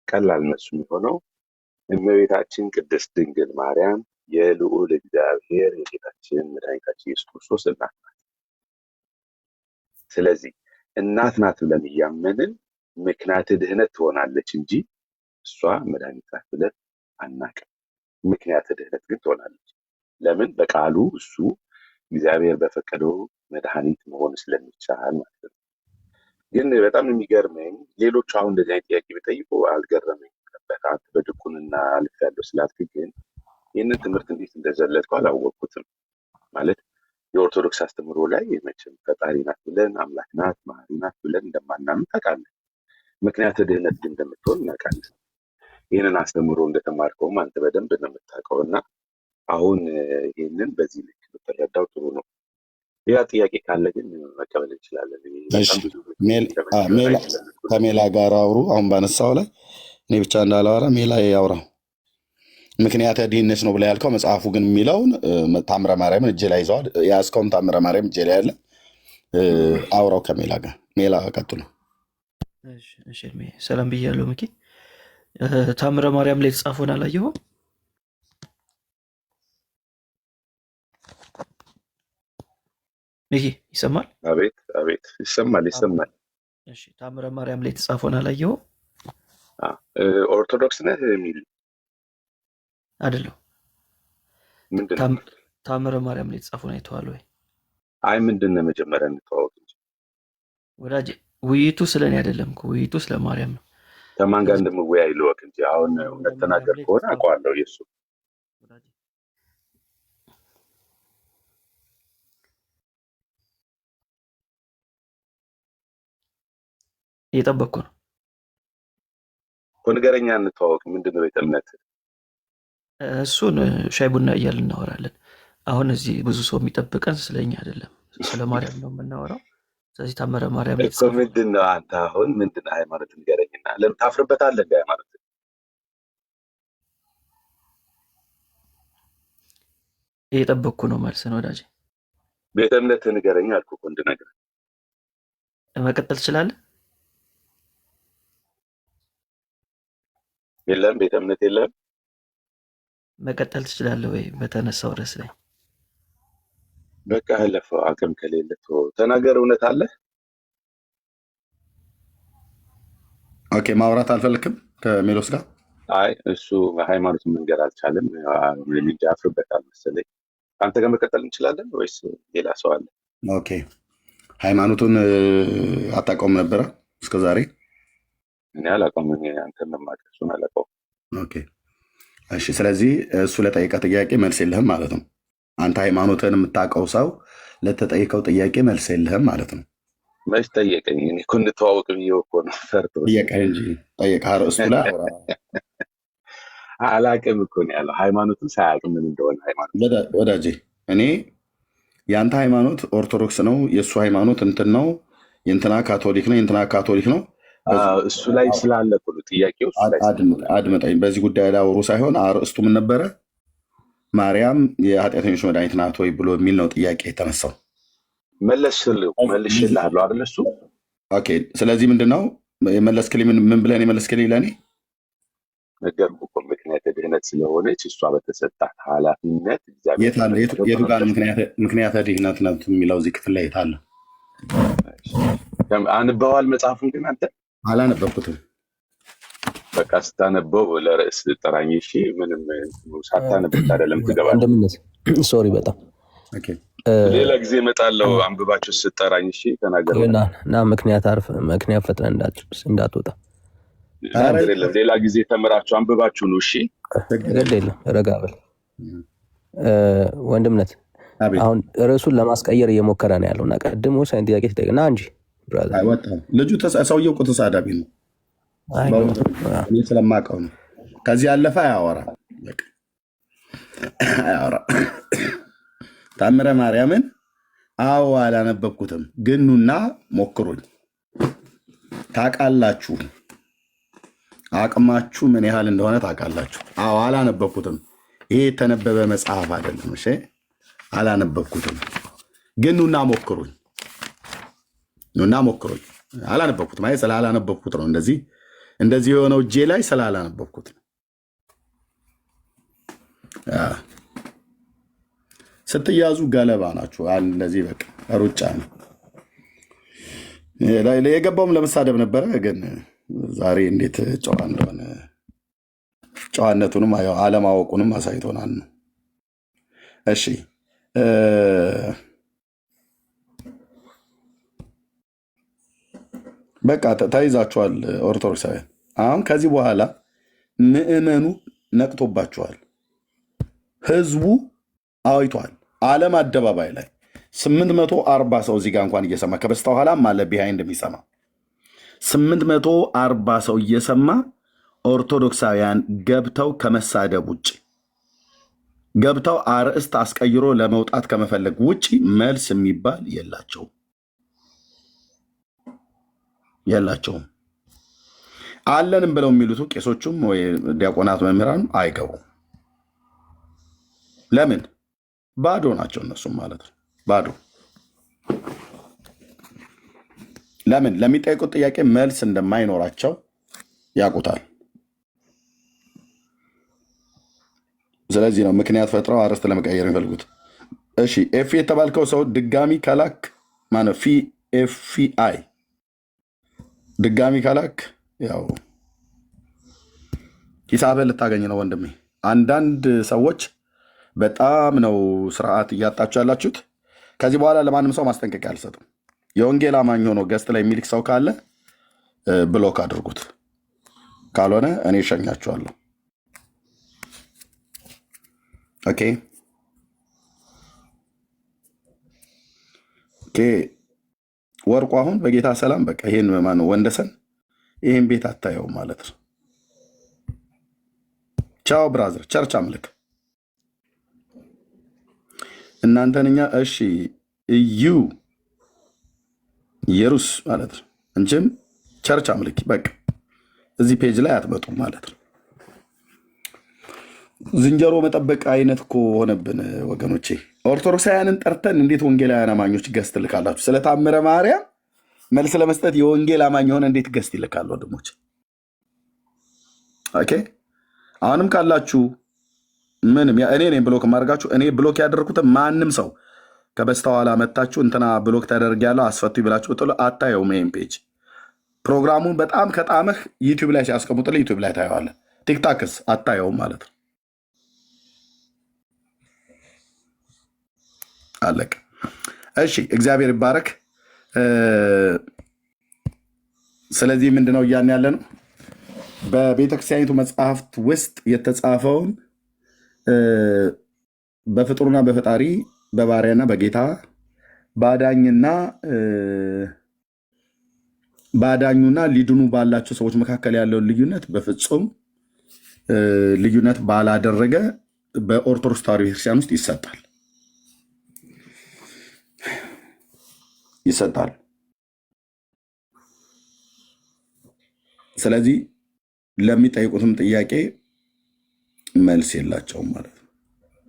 ቀላል መልሱ የሚሆነው እመቤታችን ቅድስት ድንግል ማርያም የልዑል እግዚአብሔር የጌታችን መድኃኒታችን ኢየሱስ ክርስቶስ እናት ናት። ስለዚህ እናት ናት ብለን እያመንን ምክንያት ድህነት ትሆናለች እንጂ እሷ መድኃኒት ናት ብለን አናቅም። ምክንያት ድህነት ግን ትሆናለች። ለምን? በቃሉ እሱ እግዚአብሔር በፈቀደው መድኃኒት መሆን ስለሚቻል ማለት ነው። ግን በጣም የሚገርመኝ ሌሎቹ አሁን እንደዚህ አይነት ጥያቄ ቢጠይቁ አልገረመኝ ነበር። አንተ በድቁንና አልፍ ያለው ስላልክ ግን ይህንን ትምህርት እንዴት እንደዘለልከው አላወቅኩትም። ማለት የኦርቶዶክስ አስተምህሮ ላይ መቼም ፈጣሪ ናት ብለን አምላክ ናት መሐሪ ናት ብለን እንደማናምን ታውቃለህ። ምክንያት ድህነት ግን እንደምትሆን እናውቃለን። ይህንን አስተምህሮ እንደተማርከውም አንተ በደንብ ነው የምታውቀው እና አሁን ይህንን በዚህ ልክ ብትረዳው ጥሩ ነው። ሌላ ጥያቄ ካለ ግን መቀበል እንችላለን። ከሜላ ጋር አውሩ። አሁን ባነሳው ላይ እኔ ብቻ እንዳላወራ ሜላ ያውራው። ምክንያት ድህነት ነው ብላ ያልከው መጽሐፉ ግን የሚለውን ታምረ ማርያምን እጄ ላይ ይዘዋል። የያዝከውም ታምረ ማርያም እጄ ላይ ያለ አውራው ከሜላ ጋር። ሜላ ቀጥሉ። ሰላም ብያለሁ። ሚኪ ታምረ ማርያም ላይ የተጻፈውን አላየኸውም? ሚኪ ይሰማል? አቤት አቤት፣ ይሰማል። እሺ ታምረ ማርያም ላይ የተጻፈውን አላየኸውም? ኦርቶዶክስ ነህ የሚል አይደለም። ምንድን ነው? ታምረ ማርያም ላይ የተጻፈውን አይተዋል ወይ? አይ ምንድን ነው? መጀመሪያ እንተዋወቅ እንጂ ወዳጄ። ውይይቱ ስለ እኔ አይደለም እኮ ውይይቱ ስለ ማርያም ነው። ከማን ጋር እንደምወያይ ልወቅ እንጂ አሁን እውነት ተናገር ከሆነ አውቀዋለሁ። የእሱ እየጠበቅኩ ነው እኮ። ንገረኛ፣ እንተዋወቅ። ምንድን ነው ቤተ እምነት? እሱን ሻይ ቡና እያልን እናወራለን። አሁን እዚህ ብዙ ሰው የሚጠብቀን ስለኛ አይደለም፣ ስለ ማርያም ነው የምናወራው። ስለዚህ ታምረ ማርያም እኮ ምንድን ነው አንተ አሁን ምንድን ነው ሃይማኖት ንገረኝና፣ ለምን ታፍርበታለህ? እንደ ሃይማኖት እየጠበቅኩ ነው ማለት ነው ወዳጄ። ቤተ እምነት ንገረኝ አልኩህ እኮ እንድነግርህ። መቀጠል ትችላለህ? የለም ቤተ እምነት የለም። መቀጠል ትችላለህ ወይ በተነሳው ርዕስ ላይ? በቃ አለፈው። አቅም ከሌለ ተናገር። እውነት አለ? ኦኬ ማውራት አልፈልክም ከሜሎስ ጋር። አይ እሱ ሃይማኖት መንገር አልቻለም። እንጃ አፍርበታል መሰለኝ። አንተ ጋር መቀጠል እንችላለን ወይስ ሌላ ሰው አለ? ኦኬ ሃይማኖቱን አታውቀውም ነበረ እስከዛሬ? እኔ አላውቀውም። አንተ መማቀር እሱን አላውቀውም። ኦኬ እሺ። ስለዚህ እሱ ለጠየቀ ጥያቄ መልስ የለህም ማለት ነው። አንተ ሃይማኖትን የምታውቀው ሰው ለተጠየቀው ጥያቄ መልስ የለህም ማለት ነው። መች ጠየቀኝ? እኔ እኮ እንተዋወቅ ብዬው እኮ ነው። ፈርቶ ጠየቀህ እንጂ ጠየቀህ። እሱ ላይ አላውቅም እኮ ነው ያለው። ሃይማኖቱን ሳያውቅ ምን እንደሆነ ሃይማኖት። ወዳጄ እኔ የአንተ ሃይማኖት ኦርቶዶክስ ነው፣ የእሱ ሃይማኖት እንትን ነው፣ የእንትና ካቶሊክ ነው፣ የእንትና ካቶሊክ ነው። እሱ ላይ ስላለ እኮ ነው ጥያቄው። አድምጠኝ። በዚህ ጉዳይ ላይ አውሩ ሳይሆን አርእስቱ ምን ነበረ? ማርያም የኃጢአተኞች መድኃኒት ናት ወይ ብሎ የሚል ነው ጥያቄ የተነሳው። መልሽልሃለሁ አይደል? እሱ ኦኬ። ስለዚህ ምንድን ነው የመለስክልኝ? ምን ብለን የመለስክልኝ? ለእኔ ነገርኩህ እኮ ምክንያተ ድህነት ስለሆነች እሷ በተሰጣት ኃላፊነት የቱ ጋር ምክንያተ ድህነት ናት የሚለው እዚህ ክፍል ላይ የት አለ? አንበዋል መጽሐፉን? ግን አንተ አላነበብኩትም። በቃ ስታነበው ለርዕስ ጠራኝ። እሺ ምንም ሳታነበት አይደለም ትገባ። ሶሪ በጣም ሌላ ጊዜ እመጣለሁ። አንብባችሁ ስጠራኝ እሺ ተናገር እና ምክንያት ፈጥነህ እንዳትወጣ። የለም ሌላ ጊዜ ተምራችሁ አንብባችሁ ነው። እሺ ግድ የለም ረጋ በል። ወንድምነት አሁን ርዕሱን ለማስቀየር እየሞከረ ነው ያለው እና ቀድሞ ሳይን ጥያቄ ትጠይቅና እንጂ ልጁ ሰውየው እኮ ተሳዳቢ ነው ስለማውቀው ነው። ከዚህ ያለፈ አያወራ። ታምረ ማርያምን አዎ አላነበብኩትም፣ ግን ኑና ሞክሩኝ። ታውቃላችሁ፣ አቅማችሁ ምን ያህል እንደሆነ ታውቃላችሁ። አዎ አላነበብኩትም። ይሄ የተነበበ መጽሐፍ አይደለም። እሺ አላነበብኩትም፣ ግን ኑና ሞክሩኝ። ኑና ሞክሩኝ። አላነበብኩት ማለት ስላላነበብኩት ነው። እንደዚህ የሆነው እጄ ላይ ስላላነበብኩት ነው። ስትያዙ ገለባ ናችሁ። እንደዚህ በቃ ሩጫ ነው። የገባውም ለመሳደብ ነበረ፣ ግን ዛሬ እንዴት ጨዋ እንደሆነ ጨዋነቱንም አለማወቁንም አሳይቶናል ነው። እሺ በቃ ተይዛችኋል ኦርቶዶክሳውያን። አሁን ከዚህ በኋላ ምዕመኑ ነቅቶባችኋል። ህዝቡ አይቷል። ዓለም አደባባይ ላይ 840 ሰው እዚህ ጋር እንኳን እየሰማ ከበስተኋላም አለ ቢሃይንድ የሚሰማ 840 ሰው እየሰማ ኦርቶዶክሳውያን ገብተው ከመሳደብ ውጭ ገብተው አርእስት አስቀይሮ ለመውጣት ከመፈለግ ውጭ መልስ የሚባል የላቸውም። አለንም ብለው የሚሉት ቄሶቹም ወይ ዲያቆናት መምህራኑ አይገቡም። ለምን? ባዶ ናቸው እነሱም ማለት ነው። ባዶ ለምን? ለሚጠይቁት ጥያቄ መልስ እንደማይኖራቸው ያውቁታል። ስለዚህ ነው ምክንያት ፈጥረው አርዕስት ለመቀየር የሚፈልጉት። እሺ ኤፍ የተባልከው ሰው ድጋሚ ከላክ ማነው? ኤፍአይ ድጋሚ ከላክ ያው ሂሳብህን ልታገኝ ነው ወንድሜ። አንዳንድ ሰዎች በጣም ነው ስርዓት እያጣችሁ ያላችሁት። ከዚህ በኋላ ለማንም ሰው ማስጠንቀቂያ አልሰጥም። የወንጌል አማኝ ሆኖ ገስት ላይ የሚልክ ሰው ካለ ብሎክ አድርጉት። ካልሆነ እኔ እሸኛችኋለሁ። ኦኬ ወርቁ አሁን በጌታ ሰላም በቃ ይሄን ማነው ወንደሰን ይሄን ቤት አታየው ማለት ነው። ቻው ብራዘር፣ ቸርች አምልክ እናንተንኛ። እሺ እዩ ኢየሩስ ማለት ነው። እንጂም ቸርች አምልክ በቃ እዚህ ፔጅ ላይ አትመጡም ማለት ነው። ዝንጀሮ መጠበቅ አይነት እኮ ሆነብን ወገኖቼ። ኦርቶዶክሳውያንን ጠርተን እንዴት ወንጌላውያን አማኞች ገስት ልካላችሁ? ስለ ታምረ ማርያም መልስ ለመስጠት የወንጌል አማኝ የሆነ እንዴት ገስት ይልካሉ? ወንድሞች ኦኬ። አሁንም ካላችሁ ምንም እኔ ነኝ ብሎክ ማድረጋችሁ። እኔ ብሎክ ያደረኩትን ማንም ሰው ከበስተኋላ መታችሁ እንትና ብሎክ ተደርጊያለሁ አስፈቱ ይብላችሁ ብትሉ አታየውም። ይሄን ፔጅ ፕሮግራሙን በጣም ከጣመህ ዩቲዩብ ላይ ሲያስቀምጡልህ ዩቲዩብ ላይ ታየዋለህ። ቲክታክስ አታየውም ማለት ነው። አለቀ። እሺ እግዚአብሔር ይባረክ። ስለዚህ ምንድነው እያን ያለ ነው? በቤተክርስቲያኒቱ መጽሐፍት ውስጥ የተጻፈውን በፍጡርና በፈጣሪ በባሪያና በጌታ ባዳኙና ሊድኑ ባላቸው ሰዎች መካከል ያለውን ልዩነት በፍጹም ልዩነት ባላደረገ በኦርቶዶክስ ተዋሕዶ ቤተክርስቲያን ውስጥ ይሰጣል። ስለዚህ ለሚጠይቁትም ጥያቄ መልስ የላቸውም ማለት ነው።